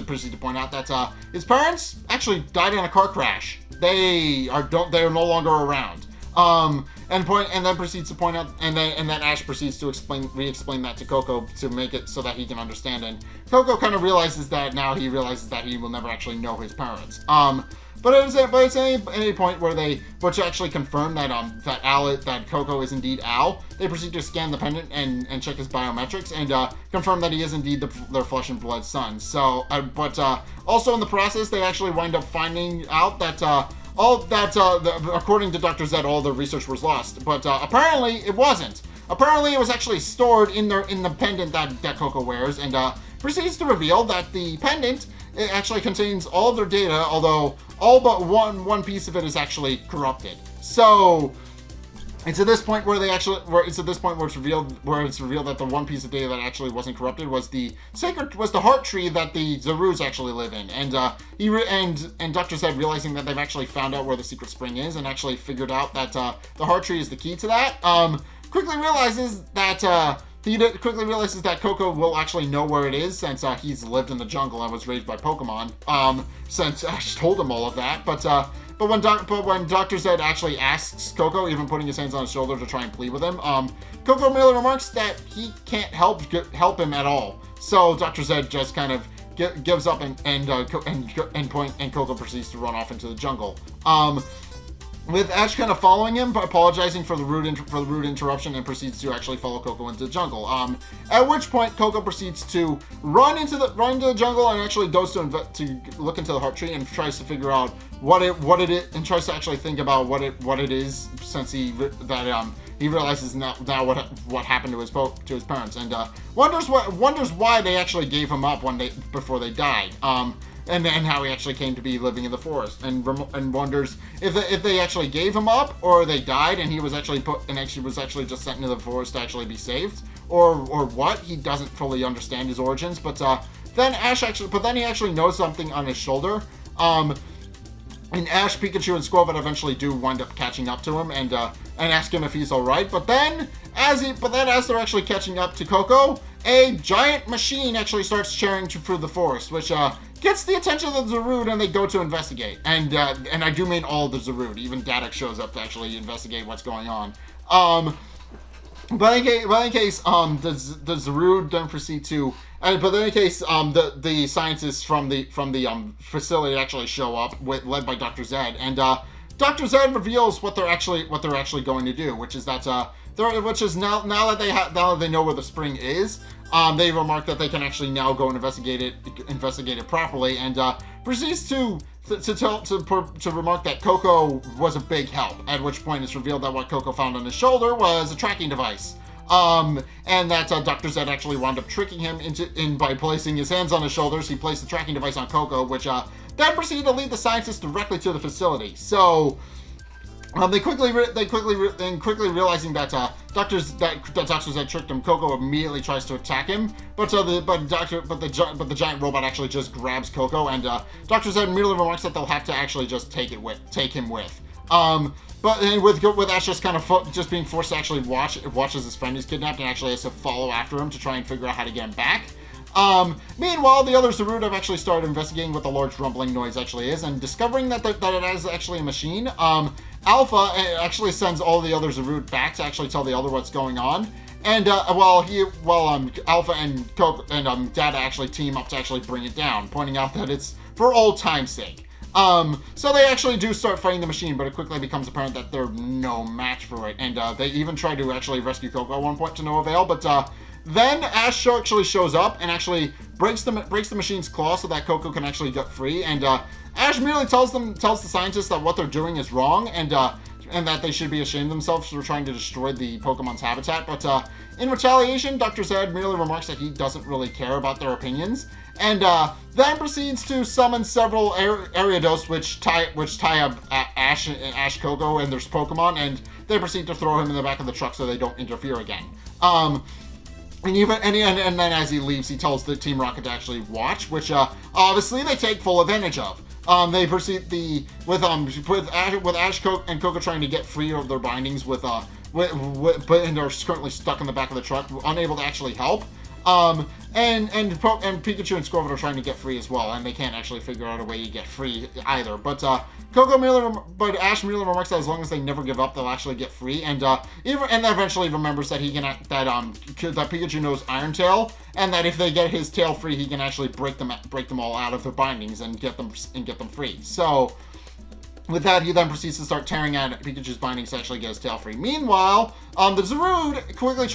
proceed to point out that his parents actually died in a car crash. They are no longer around. And then proceeds to point out, and then Ash proceeds to re-explain that to Coco to make it so that he can understand. And Coco kind of realizes that he will never actually know his parents. But it's any point where to actually confirm that Coco is indeed Al, they proceed to scan the pendant and check his biometrics and confirm that he is indeed their flesh and blood son. So, also in the process, they actually wind up finding out that according to Dr. Zed, all the research was lost, but apparently it wasn't. Apparently it was actually stored in the pendant that Coco wears, and proceeds to reveal that the pendant, it actually contains all of their data, although all but one piece of it is actually corrupted. So it's at this point where it's revealed that the one piece of data that actually wasn't corrupted was the heart tree that the Zarus actually live in, and Dr. Zed, realizing that they've actually found out where the secret spring is and actually figured out that the heart tree is the key to that, quickly realizes that Coco will actually know where it is, since he's lived in the jungle and was raised by Pokemon, since Ash told him all of that, But when Dr. Zed actually asks Coco, even putting his hands on his shoulder to try and plead with him, Coco merely remarks that he can't help him at all. So Dr. Zed just kind of gives up, and Coco proceeds to run off into the jungle. with Ash kind of following him, apologizing for the rude interruption, and proceeds to actually follow Coco into the jungle. At which point Coco proceeds to run into the jungle and actually goes to look into the heart tree and tries to figure out what it is, and tries to actually think about what it is, since he realizes now what happened to his parents, and wonders why they actually gave him up before they died. And how he actually came to be living in the forest, and wonders if they actually gave him up, or they died and he was actually just sent into the forest to actually be saved, or what. He doesn't fully understand his origins, but then he actually knows something on his shoulder. And Ash, Pikachu, and Squirtle eventually do wind up catching up to him and ask him if he's all right. But then, as they're actually catching up to Coco, a giant machine actually starts tearing through the forest, which gets the attention of the Zarude, and they go to investigate. And I do mean all of the Zarude. Even Dadak shows up to actually investigate what's going on. But in case, the Zarude then proceed to. But in any case, the scientists from the facility actually show up, led by Dr. Zed, and Dr. Zed reveals what they're actually going to do, which is that now that they know where the spring is, they remark that they can actually now go and investigate it properly, and proceeds to remark that Coco was a big help. At which point it's revealed that what Coco found on his shoulder was a tracking device. And that Dr. Zed actually wound up tricking him by placing his hands on his shoulders. He placed the tracking device on Coco, which then proceeded to lead the scientists directly to the facility. So they quickly realizing that Dr. Zed tricked him, Coco immediately tries to attack him, but the giant robot actually just grabs Coco, and Dr. Zed immediately remarks that they'll have to actually just take him with. But with Ash just kind of just being forced to actually watch as his friend is kidnapped, and actually has to follow after him to try and figure out how to get him back. Meanwhile, the other Zarude have actually started investigating what the large rumbling noise actually is, and discovering that it is actually a machine. Alpha actually sends all the other Zarude back to actually tell the other what's going on. And Alpha and Coco and Data actually team up to actually bring it down, pointing out that it's for old time's sake. So they actually do start fighting the machine, but it quickly becomes apparent that they're no match for it, and they even try to actually rescue Coco at one point to no avail, but then Ash actually shows up and actually breaks the machine's claw so that Coco can actually get free, and Ash merely tells the scientists that what they're doing is wrong, and that they should be ashamed of themselves for trying to destroy the Pokemon's habitat, but in retaliation, Dr. Zed merely remarks that he doesn't really care about their opinions, and then proceeds to summon several Ariados which tie up Ash, Coco, and their Pokemon, and they proceed to throw him in the back of the truck so they don't interfere again. And then as he leaves, he tells the Team Rocket to actually watch, which obviously they take full advantage of. They proceed with Ash and Coco trying to get free of their bindings and they're currently stuck in the back of the truck, unable to actually help. And Pikachu and Squirtle are trying to get free as well, and they can't actually figure out a way to get free either. But Ash merely remarks that as long as they never give up, they'll actually get free, and eventually remembers that that Pikachu knows Iron Tail, and that if they get his tail free, he can actually break them all out of their bindings and get them free. So with that, he then proceeds to start tearing at Pikachu's bindings to actually get his tail free. Meanwhile, the Zarude quickly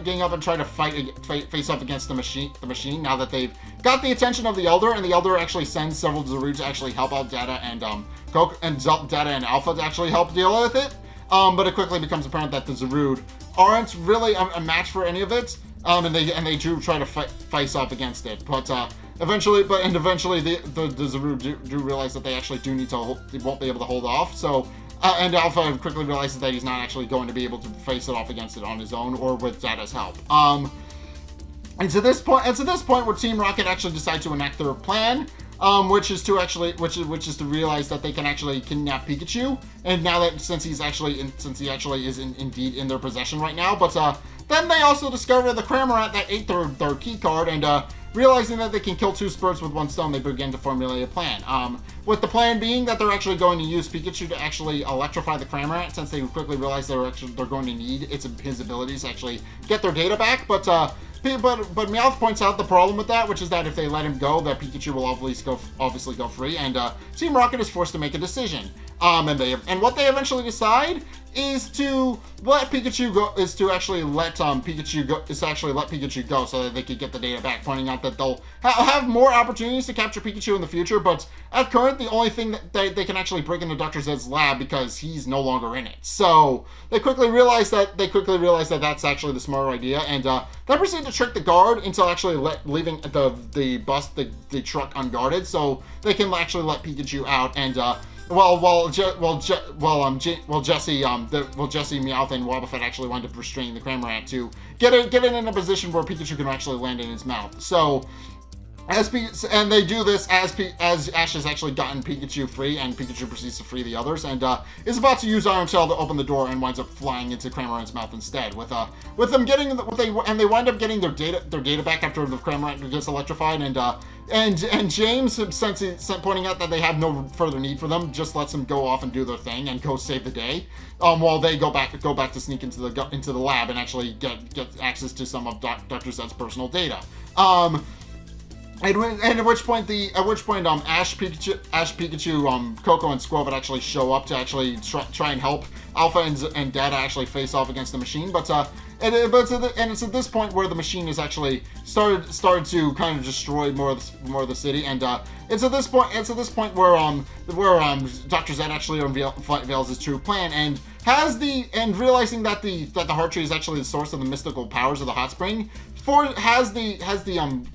gang up and try to face up against the machine. Now that they've got the attention of the Elder, and the Elder actually sends several Zarude to actually help out Data and Data and Alpha to actually help deal with it. But it quickly becomes apparent that the Zarude aren't really a match for any of it. And they do try to face up against it, but eventually the Zarude do realize that they actually do need to they won't be able to hold off. So and Alpha quickly realizes that he's not actually going to be able to face it off against it on his own or with Data's help. And to this point, where Team Rocket actually decide to enact their plan, which is to realize that they can actually kidnap Pikachu, and now that since he actually is indeed in their possession right now, but then they also discover the Cramorant that ate their key card, and realizing that they can kill two birds with one stone, they begin to formulate a plan. With the plan being that they're actually going to use Pikachu to actually electrify the Cramorant, since they quickly realize they're going to need his abilities to actually get their data back. But Meowth points out the problem with that, which is that if they let him go, that Pikachu will obviously go free, and Team Rocket is forced to make a decision. And what they eventually decide is to let Pikachu go, is to actually let Pikachu go so that they could get the data back, pointing out that they'll have more opportunities to capture Pikachu in the future, but at current, the only thing that they can actually break into Dr. Zed's lab because he's no longer in it. So they quickly realize that that's actually the smarter idea, and then proceed to trick the guard into actually leaving the truck unguarded, so they can actually let Pikachu out. And Jesse Meowth and Wobbuffet actually wind up restraining the Cramorant to get it in a position where Pikachu can actually land in his mouth. So and they do this as Ash has actually gotten Pikachu free, and Pikachu proceeds to free the others, and is about to use Iron Tail to open the door, and winds up flying into Cramorant's mouth instead. With them getting they wind up getting their data back after the Cramorant gets electrified, and James, pointing out that they have no further need for them, just lets them go off and do their thing and go save the day, while they go back to sneak into the lab and actually get access to some of Dr. Zed's personal data. At which point, Ash, Pikachu, Coco, and Squirtle actually show up to actually try and help Alpha and Data actually face off against the machine. But it's at this point where the machine is actually started to kind of destroy more of the city, and it's at this point where Dr. Zed actually unveils his true plan, and realizing that the heart tree is actually the source of the mystical powers of the hot spring, has the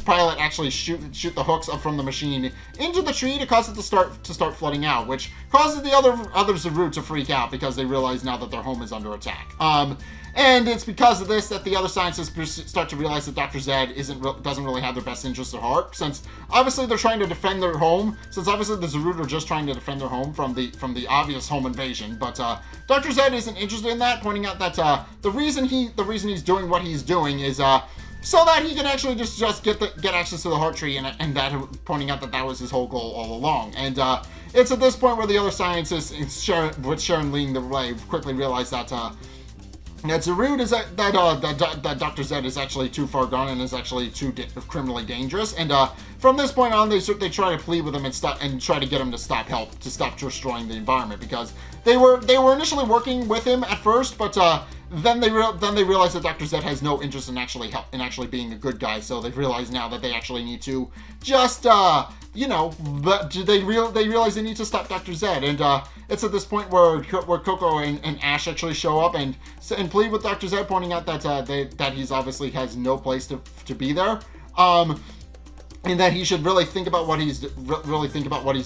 pilot actually shoot the hooks up from the machine into the tree to cause it to start flooding out, which causes the others of Root to freak out because they realize now that their home is under attack. And it's because of this that the other scientists start to realize that Dr. Zed doesn't really have their best interests at heart, since obviously they're trying to defend their home, since obviously the Zarude are just trying to defend their home from the obvious home invasion. But Dr. Zed isn't interested in that, pointing out that the reason he's doing what he's doing is so that he can actually just get access to the heart tree, and that, pointing out that was his whole goal all along. And it's at this point where the other scientists, with Sharon leading the way, quickly realize that Zarude is that Dr. Zed is actually too far gone and is actually too criminally dangerous. And from this point on, they try to plead with him and try to get him to stop destroying the environment, because they were initially working with him at first, but then they realize that Dr. Zed has no interest in actually being a good guy. So they realize now that they actually need to just they realize they need to stop Dr. Zed, and it's at this point where Coco and Ash actually show up and plead with Dr. Zed, pointing out that he's obviously has no place to be there, and that he should really think about what he's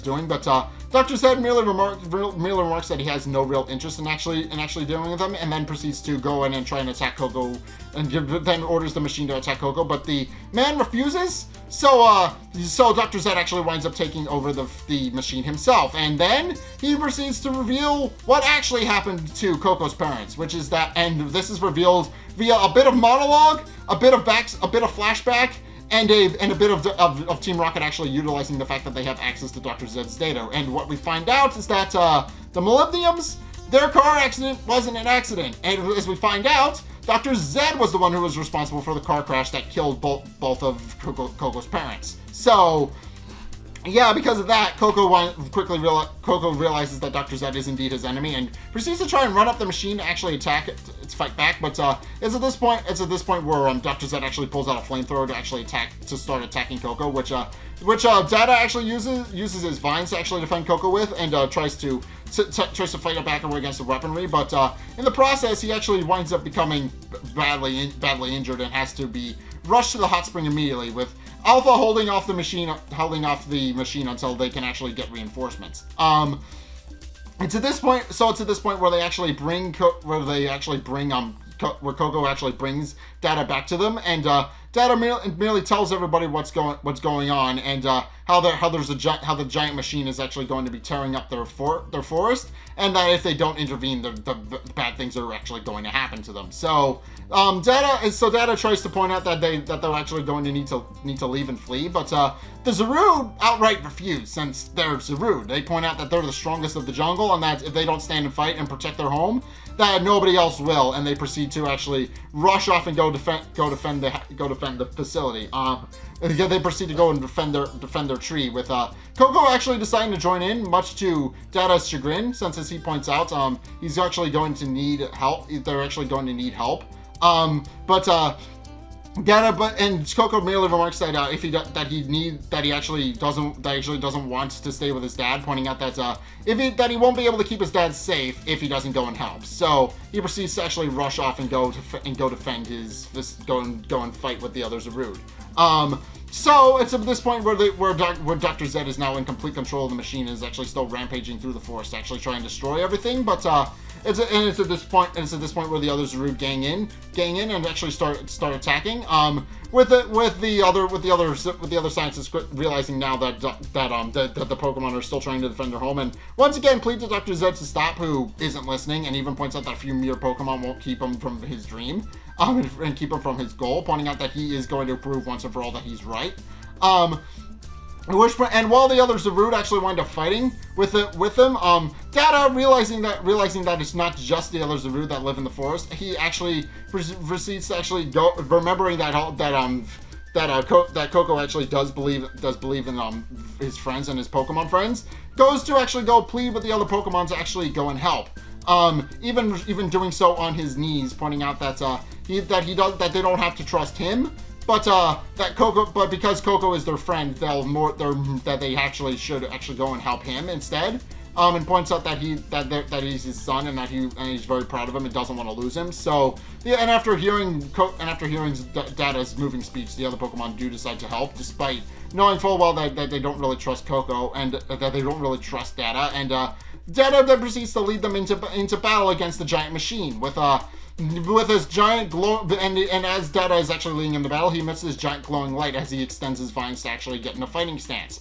doing. But Dr. Zed merely remarks that he has no real interest in actually dealing with them, and then proceeds to go in and try and attack Coco, and then orders the machine to attack Coco. But the man refuses. So Dr. Zed actually winds up taking over the machine himself, and then he proceeds to reveal what actually happened to Coco's parents, which is that, and this is revealed via a bit of monologue, a bit of flashback, and a bit of Team Rocket actually utilizing the fact that they have access to Dr. Zed's data. And what we find out is that the Molybdenums, their car accident wasn't an accident, and as we find out, Dr. Zed was the one who was responsible for the car crash that killed both of Coco's parents. So, yeah, because of that, Coco realizes that Dr. Zed is indeed his enemy, and proceeds to try and run up the machine to actually attack it, to fight back. But it's at this point where Dr. Zed actually pulls out a flamethrower to start attacking Coco, which Data actually uses his vines to actually defend Coco with, and tries to fight it back against the weaponry. But in the process, he actually winds up becoming badly injured and has to be rushed to the hot spring immediately, with Alpha holding off the machine until they can actually get reinforcements. It's at this point where they actually bring where Coco actually brings Data back to them, and Data merely tells everybody what's going on, and how the giant machine is actually going to be tearing up their forest, and that if they don't intervene, the bad things are actually going to happen to them. So Data tries to point out that they're actually going to need to leave and flee, but the Zarude outright refuse, since they're Zarude. They point out that they're the strongest of the jungle, and that if they don't stand and fight and protect their home, that nobody else will, and they proceed to actually rush off and go defend defend the facility. They proceed to go and defend their tree, with Coco actually deciding to join in, much to Dada's chagrin, since as he points out, he's actually going to need help. They're actually going to need help. And Coco merely remarks that he actually doesn't want to stay with his dad, pointing out that he won't be able to keep his dad safe if he doesn't go and help. So he proceeds to actually rush off and go defend go and fight with the other Zarude. So it's at this point where Dr. Zed is now in complete control of the machine and is actually still rampaging through the forest, actually trying to destroy everything. But it's at this point where the others Zarude gang in and actually start attacking. With the other scientists realizing now that the Pokemon are still trying to defend their home, and once again plead to Dr. Zed to stop, who isn't listening, and even points out that a few mere Pokemon won't keep him from his dream, and keep him from his goal, pointing out that he is going to prove once and for all that he's right. And while the others Zarude actually wind up fighting with him, Dada realizing that it's not just the other Zarude that live in the forest, he actually proceeds to actually go, remembering that Coco actually does believe in his friends and his Pokemon friends, goes to actually go plead with the other Pokemon to actually go and help. Even doing so on his knees, pointing out that that they don't have to trust him. But because Coco is their friend, that they actually should go and help him instead. And points out that he's his son and he's very proud of him and doesn't want to lose him. So and after hearing Dada's moving speech, the other Pokemon do decide to help, despite knowing full well that they don't really trust Coco and that they don't really trust Dada. And Dada then proceeds to lead them into battle against the giant machine with his giant glow, and as Dada is actually leading in the battle, he emits this giant glowing light as he extends his vines to actually get in a fighting stance.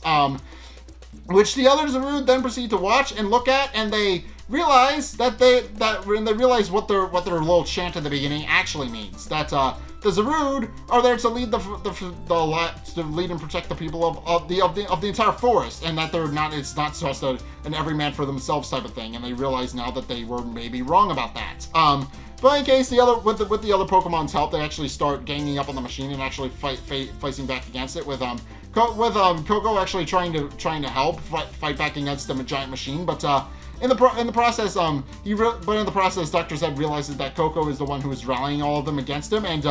Which the others Zarude then proceed to watch and look at, and they realize what their little chant at the beginning actually means. That the Zarude are there to lead to lead and protect the people of the entire forest, and that it's not just an every man for themselves type of thing. And they realize now that they were maybe wrong about that. But in case with the other Pokemon's help, they actually start ganging up on the machine and actually fighting back against it, with Coco actually trying to help fight back against the giant machine. But in the process, Dr. Zed realizes that Coco is the one who is rallying all of them against him, and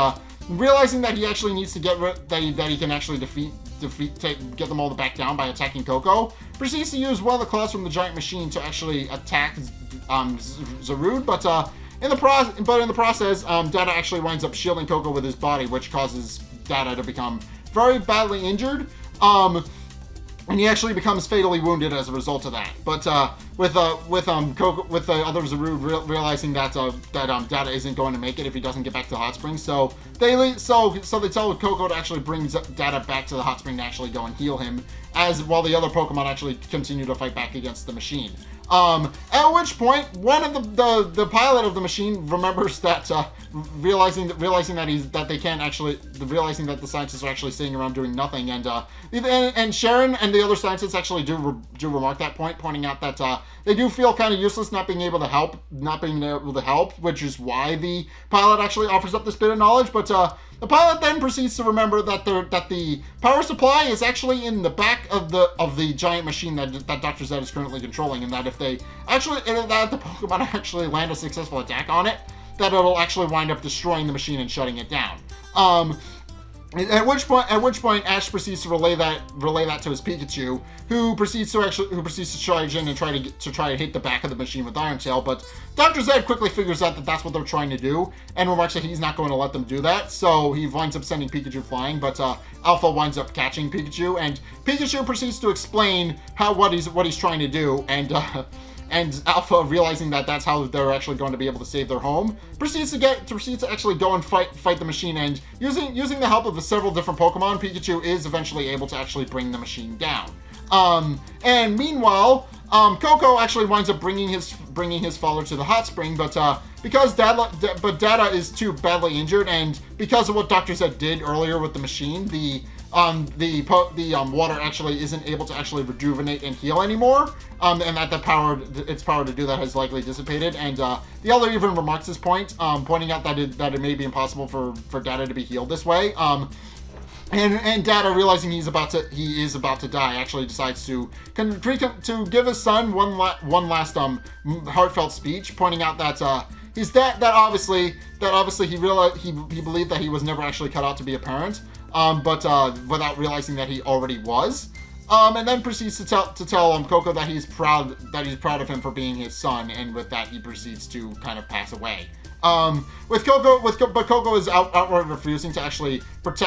realizing that he actually needs to that he can actually get them all back down by attacking Coco, proceeds to use one of the claws from the giant machine to actually attack Zarude. But in the process, Dada actually winds up shielding Coco with his body, which causes Dada to become very badly injured. And he actually becomes fatally wounded as a result of that. But with the other Zarude realizing that Dada isn't going to make it if he doesn't get back to the hot springs, so they tell Coco to actually bring Dada back to the hot spring to actually go and heal him, while the other Pokemon actually continue to fight back against the machine. At which point, one of the pilot of the machine remembers that, realizing that the scientists are actually sitting around doing nothing, and Sharon and the other scientists actually do remark that point, pointing out that they do feel kind of useless not being able to help, which is why the pilot actually offers up this bit of knowledge. But the pilot then proceeds to remember that the power supply is actually in the back of the giant machine that Dr. Zed is currently controlling, and that if the Pokemon actually land a successful attack on it, that it'll actually wind up destroying the machine and shutting it down. At which point, Ash proceeds to relay that to his Pikachu, who proceeds to charge in and try to hit the back of the machine with Iron Tail. But Dr. Zed quickly figures out that that's what they're trying to do, and remarks that he's not going to let them do that. So he winds up sending Pikachu flying, but Alpha winds up catching Pikachu, and Pikachu proceeds to explain what he's trying to do, and Alpha, realizing that that's how they're actually going to be able to save their home, proceeds to actually go and fight the machine, and using the help of several different Pokemon, Pikachu is eventually able to actually bring the machine down. And meanwhile, Coco actually winds up bringing his father to the hot spring, but Data is too badly injured, and because of what Dr. Zed did earlier with the machine, the water actually isn't able to actually rejuvenate and heal anymore, and that its power to do that has likely dissipated. And the Elder even remarks this point, pointing out that it may be impossible for Data to be healed this way. And Data, realizing he is about to die, actually decides to give his son one last heartfelt speech, pointing out that obviously he believed that he was never actually cut out to be a parent, but without realizing that he already was. And then proceeds to tell Coco that he's proud of him for being his son, and with that he proceeds to kind of pass away. But Coco is outright refusing to actually let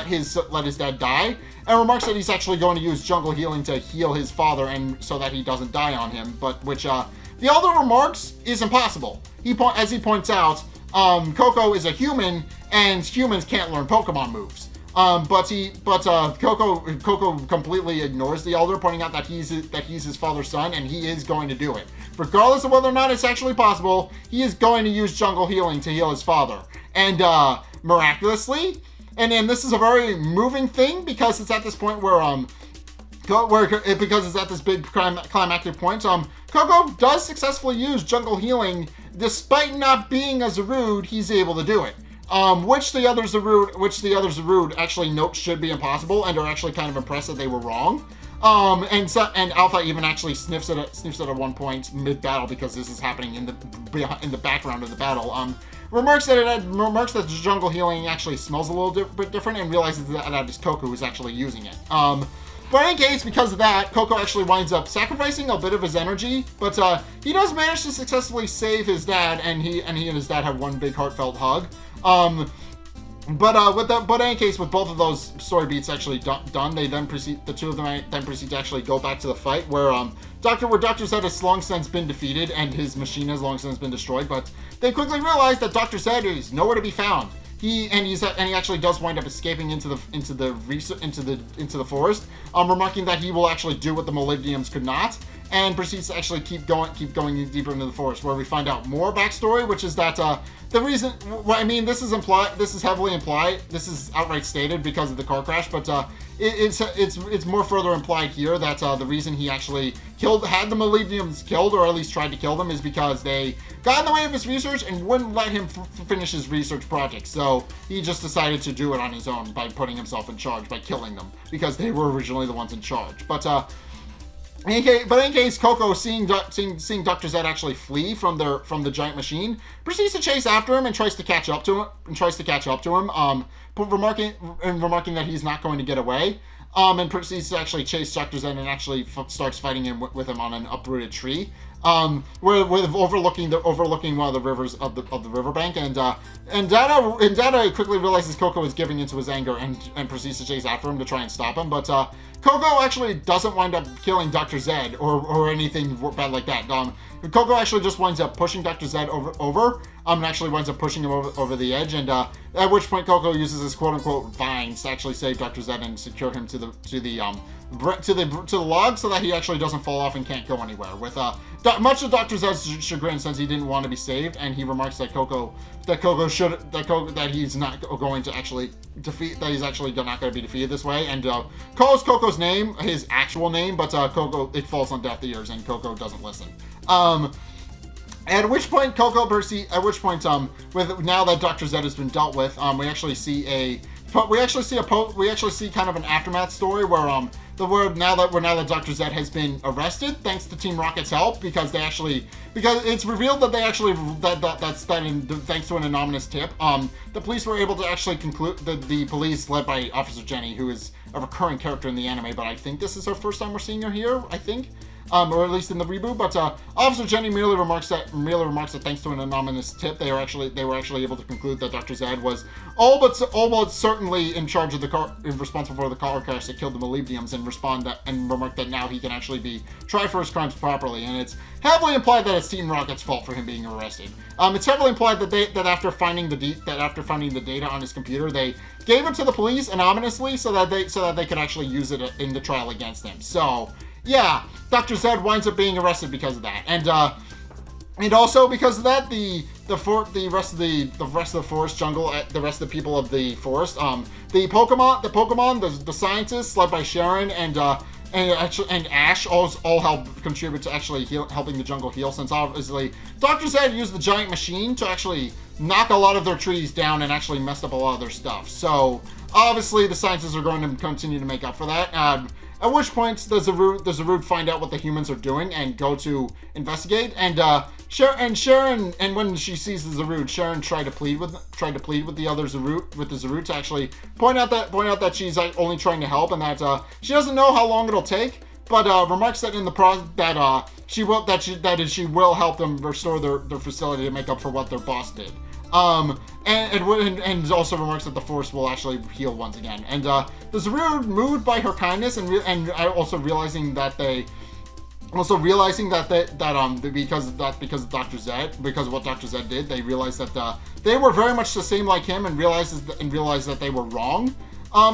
his dad die, and remarks that he's actually going to use jungle healing to heal his father, and so that he doesn't die on him. But which the Elder remarks is impossible. As he points out, Coco is a human, and humans can't learn Pokemon moves. Coco completely ignores the Elder, pointing out that he's his father's son, and he is going to do it. Regardless of whether or not it's actually possible, he is going to use jungle healing to heal his father. And miraculously, and this is a very moving thing, because it's at this point because it's at this big climactic point, Coco does successfully use jungle healing, despite not being a Zarude, he's able to do it. Which the other Zarude actually note should be impossible, and are actually kind of impressed that they were wrong. And Alpha even actually sniffs it at one point mid-battle, because this is happening in the background of the battle. Remarks that jungle healing actually smells a little bit different, and realizes that it's Coco who's actually using it. But in any case, because of that, Coco actually winds up sacrificing a bit of his energy, but he does manage to successfully save his dad, and he and his dad have one big heartfelt hug. But in any case, with both of those story beats actually done, the two of them then proceed to actually go back to the fight where Dr. Zed has long since been defeated and his machine has long since been destroyed. But they quickly realize that Dr. Zed is nowhere to be found. He actually does wind up escaping into the forest, remarking that he will actually do what the Molybdenums could not, and proceeds to actually keep going deeper into the forest, where we find out more backstory, which is that the reason, this is heavily implied, this is outright stated because of the car crash, but it's more further implied here that the reason he actually had the Molybdenums killed, or at least tried to kill them, is because they got in the way of his research and wouldn't let him finish his research project. So he just decided to do it on his own by putting himself in charge, by killing them, because they were originally the ones in charge. But in any case, Coco, seeing Dr. Zed actually flee from the giant machine, proceeds to chase after him and tries to catch up to him. Remarking that he's not going to get away. And proceeds to actually chase Dr. Zed and actually starts fighting him with him on an uprooted tree. Overlooking one of the rivers of the riverbank, and Data quickly realizes Coco is giving into his anger and proceeds to chase after him to try and stop him. But Coco actually doesn't wind up killing Dr. Zed or anything bad like that. Coco actually just winds up pushing Dr. Zed over and actually winds up pushing him over the edge, and at which point Coco uses his quote-unquote vines to actually save Dr. Zed and secure him to the log, so that he actually doesn't fall off and can't go anywhere. With much of Dr. Zed's chagrin, since he didn't want to be saved, and he remarks that he's not going to actually he's actually not going to be defeated this way, and calls Coco's name, his actual name, but Coco, it falls on deaf ears, and Coco doesn't listen. At which point, with now that Dr. Zed has been dealt with, we actually see kind of an aftermath story where now that Dr. Zed has been arrested, thanks to Team Rocket's help, because it's revealed that thanks to an anonymous tip, the police were able to actually conclude the police led by Officer Jenny, who is a recurring character in the anime, but I think this is her first time we're seeing her here, I think. Or at least in the reboot, but Officer Jenny merely remarks that thanks to an anonymous tip, they were actually able to conclude that Dr. Zed was all but certainly in charge of the car, responsible for the car crash that killed the Molybdenums, and remarked that now he can actually be tried for his crimes properly. And it's heavily implied that it's Team Rocket's fault for him being arrested. It's heavily implied that after finding the data on his computer, they gave it to the police anonymously so that they could actually use it in the trial against him. So yeah, Dr. Zed winds up being arrested because of that. And And also because of that, the rest of the forest jungle, the rest of the people of the forest, the Pokemon, the scientists led by Sharon and Ash all help contribute to actually helping the jungle heal, since obviously Dr. Zed used the giant machine to actually knock a lot of their trees down and actually messed up a lot of their stuff. So obviously the scientists are going to continue to make up for that. At which point does the Zarude find out what the humans are doing and go to investigate. And Sharon, and when she sees the Zarude, Sharon tried to plead with the other Zarude to actually point out that she's only trying to help, and that she doesn't know how long it'll take, but remarks that in the process that she will help them restore their facility to make up for what their boss did. And also remarks that the forest will actually heal once again. And the Zarude, moved by her kindness and also realizing that because of Dr. Zed, because of what Dr. Zed did, they realized that they were very much the same like him, and realized that they were wrong.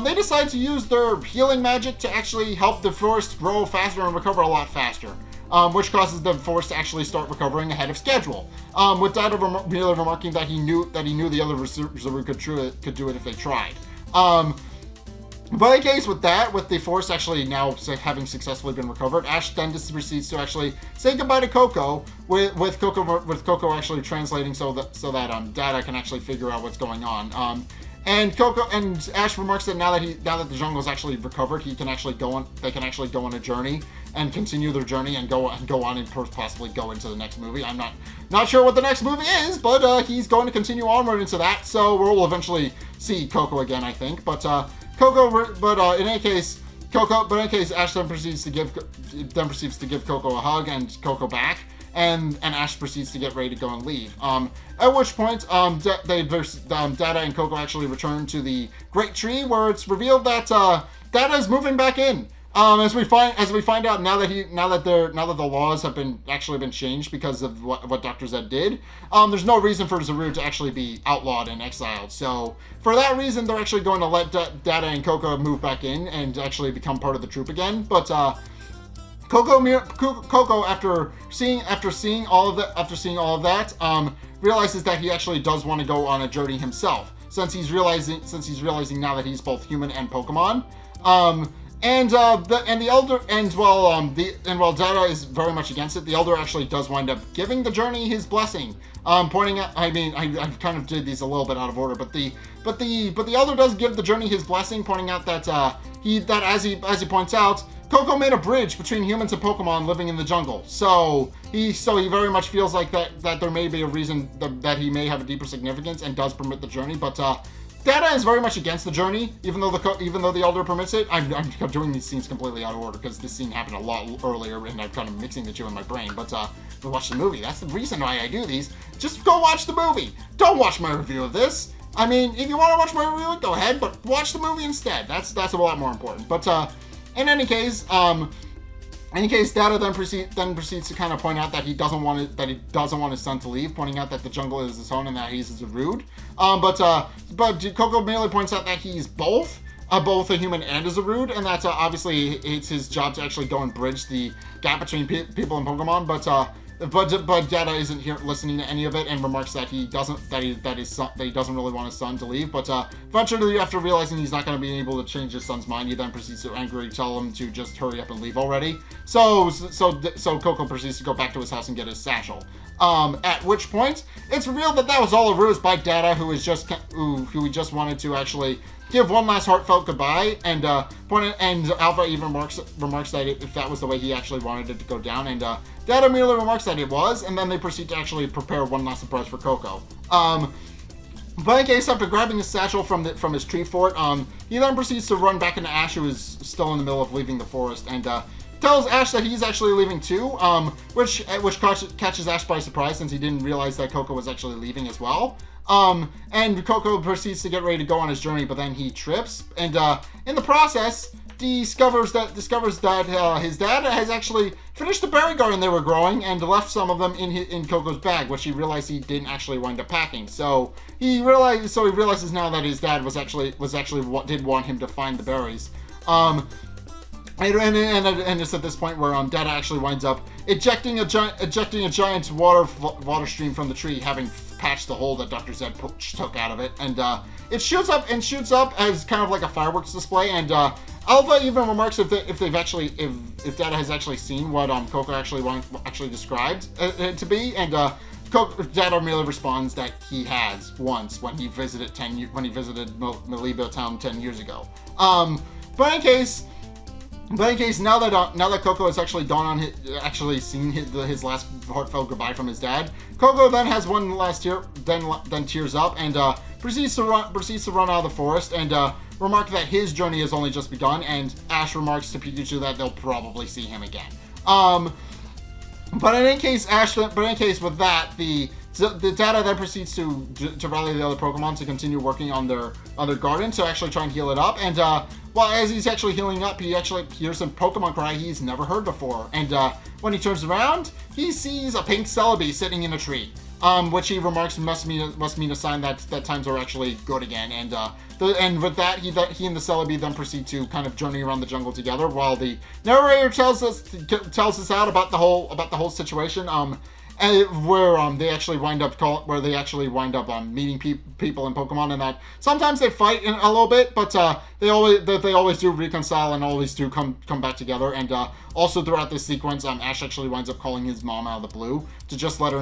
They decide to use their healing magic to actually help the forest grow faster and recover a lot faster. Which causes the forest to actually start recovering ahead of schedule. With Dada merely remarking that he knew the other Zarude could do it if they tried. But in case with the forest actually now having successfully been recovered, Ash then proceeds to actually say goodbye to Coco, with Coco actually translating so that Dada can actually figure out what's going on. And Ash remarks that now that the jungle is actually recovered, they can actually go on a journey and continue their journey and go on and possibly go into the next movie. I'm not sure what the next movie is, but he's going to continue onward into that. So we'll eventually see Coco again, I think. But in any case, Ash then proceeds to give Coco a hug and Coco back. And Ash proceeds to get ready to go and leave. At which point, Dada and Coco actually return to the Great Tree, where it's revealed that Dada is moving back in. As we find out now that the laws have been changed because of what Dr. Zed did, there's no reason for Zarude to actually be outlawed and exiled. So for that reason, they're actually going to let Dada and Coco move back in and actually become part of the troop again. But Coco, after seeing all of that, realizes that he actually does want to go on a journey himself, since he's realizing now that he's both human and Pokemon. While Dada is very much against it, the Elder actually does wind up giving the journey his blessing. Pointing out, I kind of did these a little bit out of order, but the Elder does give the journey his blessing, pointing out that as he points out, Coco made a bridge between humans and Pokemon living in the jungle. So he very much feels like that there may be a reason that he may have a deeper significance and does permit the journey. But Dada is very much against the journey, even though the Elder permits it. I'm doing these scenes completely out of order because this scene happened a lot earlier, and I'm kind of mixing the two in my brain. But watch the movie. That's the reason why I do these. Just go watch the movie. Don't watch my review of this. I mean, if you want to watch my review, go ahead, but watch the movie instead. That's a lot more important. But in any case, Dada then proceeds to kind of point out that he doesn't want his son to leave, pointing out that the jungle is his home and that he's a Zarude. But Coco merely points out that he's both a human and a Zarude, and that obviously it's his job to actually go and bridge the gap between people and Pokemon. But Dada isn't here listening to any of it and remarks that he doesn't really want his son to leave. But eventually, after realizing he's not going to be able to change his son's mind, he then proceeds to angrily tell him to just hurry up and leave already. So Coco proceeds to go back to his house and get his satchel. At which point, it's revealed that was all a ruse by Dada, who he just wanted to actually give one last heartfelt goodbye, and Alpha even remarks that if that was the way he actually wanted it to go down, and Dada merely remarks that it was, and then they proceed to actually prepare one last surprise for Coco. But in case, after grabbing his satchel from his tree fort, he then proceeds to run back into Ash, who is still in the middle of leaving the forest, and tells Ash that he's actually leaving too, which catches Ash by surprise, since he didn't realize that Coco was actually leaving as well. And Coco proceeds to get ready to go on his journey, but then he trips, and in the process, discovers that his dad has actually finished the berry garden they were growing and left some of them in Coco's bag, which he realized he didn't actually wind up packing. So he realizes now that his dad was actually what did want him to find the berries. And it's at this point where Data actually winds up ejecting a giant water stream from the tree, having patched the hole that Dr. Zed took out of it, and it shoots up as kind of like a fireworks display. And Alpha even remarks if Data has actually seen what Coco actually described it to be, and Data merely responds that he has once when he visited Malibu Town 10 years ago. But in case, now that Coco has actually seen his last heartfelt goodbye from his dad, Coco then has one last tear, then tears up and proceeds to run out of the forest and remark that his journey has only just begun. And Ash remarks to Pikachu that they'll probably see him again. But in any case, with that, the Data then proceeds to rally the other Pokemon to continue working on their garden to actually try and heal it up. And well, as he's actually healing up, he actually hears some Pokemon cry he's never heard before. And when he turns around, he sees a pink Celebi sitting in a tree, which he remarks must mean a sign that times are actually good again. And with that, he and the Celebi then proceed to kind of journey around the jungle together, while the narrator tells us out about the whole situation. And where they actually wind up meeting people in Pokemon, and that sometimes they fight a little bit, but they always do reconcile and always do come back together. And also throughout this sequence, Ash actually winds up calling his mom out of the blue to just let her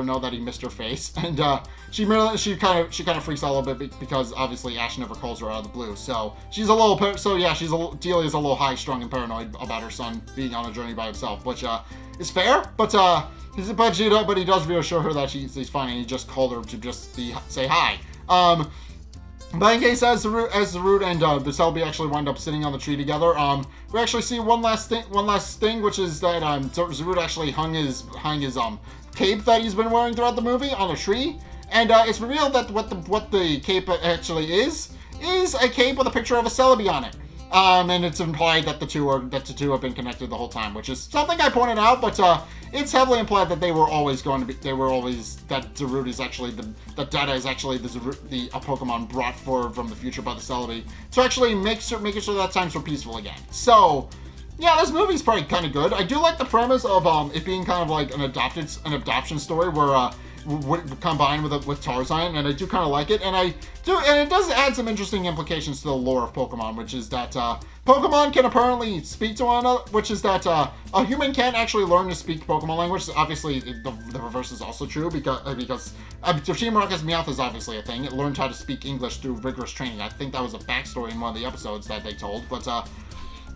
know that he missed her face, and she kind of freaks out a little bit because obviously Ash never calls her out of the blue, so Delia is a little high strung and paranoid about her son being on a journey by himself, which is fair, but he does reassure her that he's fine, and he just called her to just say hi. But in case, as the Root and the Celebi actually wind up sitting on the tree together, we actually see one last thing, which is that Zarude actually hung his cape that he's been wearing throughout the movie on a tree, and it's revealed that what the cape actually is a cape with a picture of a Celebi on it. And it's implied that the two have been connected the whole time, which is something I pointed out, but it's heavily implied that that Zarude is actually that Data is actually the Pokemon brought forward from the future by the Celebi to actually making sure that times were peaceful again. So yeah, this movie's probably kind of good. I do like the premise of it being kind of like an adoption story where combined with Tarzan, and I do kind of like it, and it does add some interesting implications to the lore of Pokemon, which is that Pokemon can apparently speak to one another, which is that a human can actually learn to speak Pokemon language. Obviously, the reverse is also true, because Team Rocket's Meowth is obviously a thing. It learned how to speak English through rigorous training. I think that was a backstory in one of the episodes that they told, but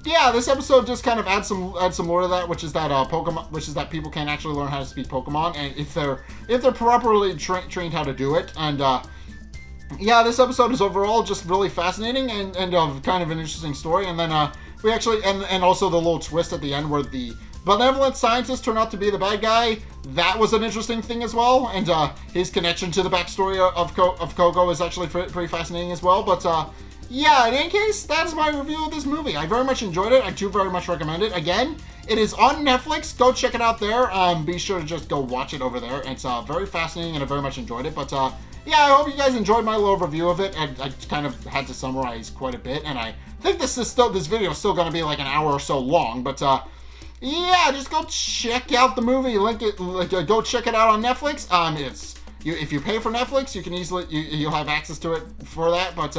yeah, this episode just kind of adds some lore to that, which is that people can actually learn how to speak Pokemon, and if they're properly trained how to do it. And yeah, this episode is overall just really fascinating and kind of an interesting story. And then we actually and also the little twist at the end where the benevolent scientist turned out to be the bad guy. That was an interesting thing as well, and his connection to the backstory of Coco is actually pretty fascinating as well. But yeah, in any case, that's my review of this movie. I very much enjoyed it. I do very much recommend it. Again, it is on Netflix. Go check it out there. Be sure to just go watch it over there. It's very fascinating, and I very much enjoyed it. But yeah, I hope you guys enjoyed my little review of it. I kind of had to summarize quite a bit, and I think this video is still going to be like an hour or so long. But yeah, just go check out the movie. Go check it out on Netflix. If you pay for Netflix, you can you'll have access to it for that. But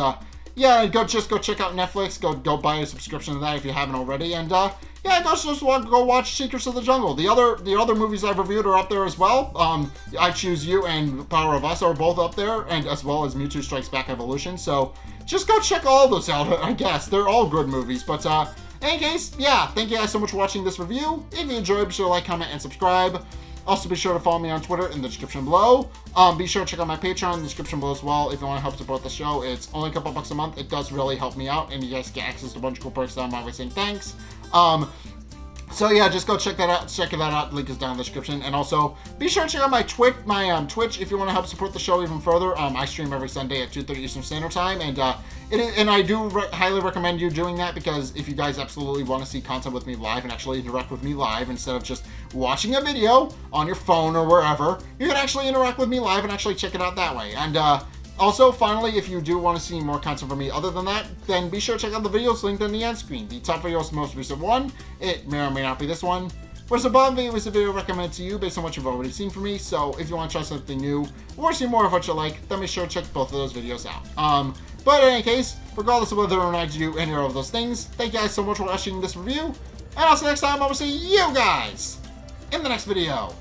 yeah, go check out Netflix. Go buy a subscription to that if you haven't already. And yeah, go watch Secrets of the Jungle. The other movies I've reviewed are up there as well. I Choose You and Power of Us are both up there, and as well as Mewtwo Strikes Back Evolution. So just go check all those out. I guess they're all good movies. But in any case, yeah, thank you guys so much for watching this review. If you enjoyed, be sure to like, comment, and subscribe. Also, be sure to follow me on Twitter in the description below. Be sure to check out my Patreon in the description below as well if you want to help support the show. It's only a couple bucks a month. It does really help me out, and you guys get access to a bunch of cool perks that I'm always saying thanks. So yeah, just go check that out. The link is down in the description. And also, be sure to check out my Twitch if you want to help support the show even further. I stream every Sunday at 2:30 Eastern Standard Time, and I do highly recommend you doing that, because if you guys absolutely want to see content with me live and actually interact with me live instead of just watching a video on your phone or wherever, you can actually interact with me live and actually check it out that way. And Also, finally, if you do want to see more content from me other than that, then be sure to check out the videos linked on the end screen. The top video is the most recent one. It may or may not be this one. Whereas the bottom video is a video recommended to you based on what you've already seen from me. So if you want to try something new or see more of what you like, then be sure to check both of those videos out. But in any case, regardless of whether or not you do any of those things, thank you guys so much for watching this review. And I'll see you next time. I will see you guys in the next video.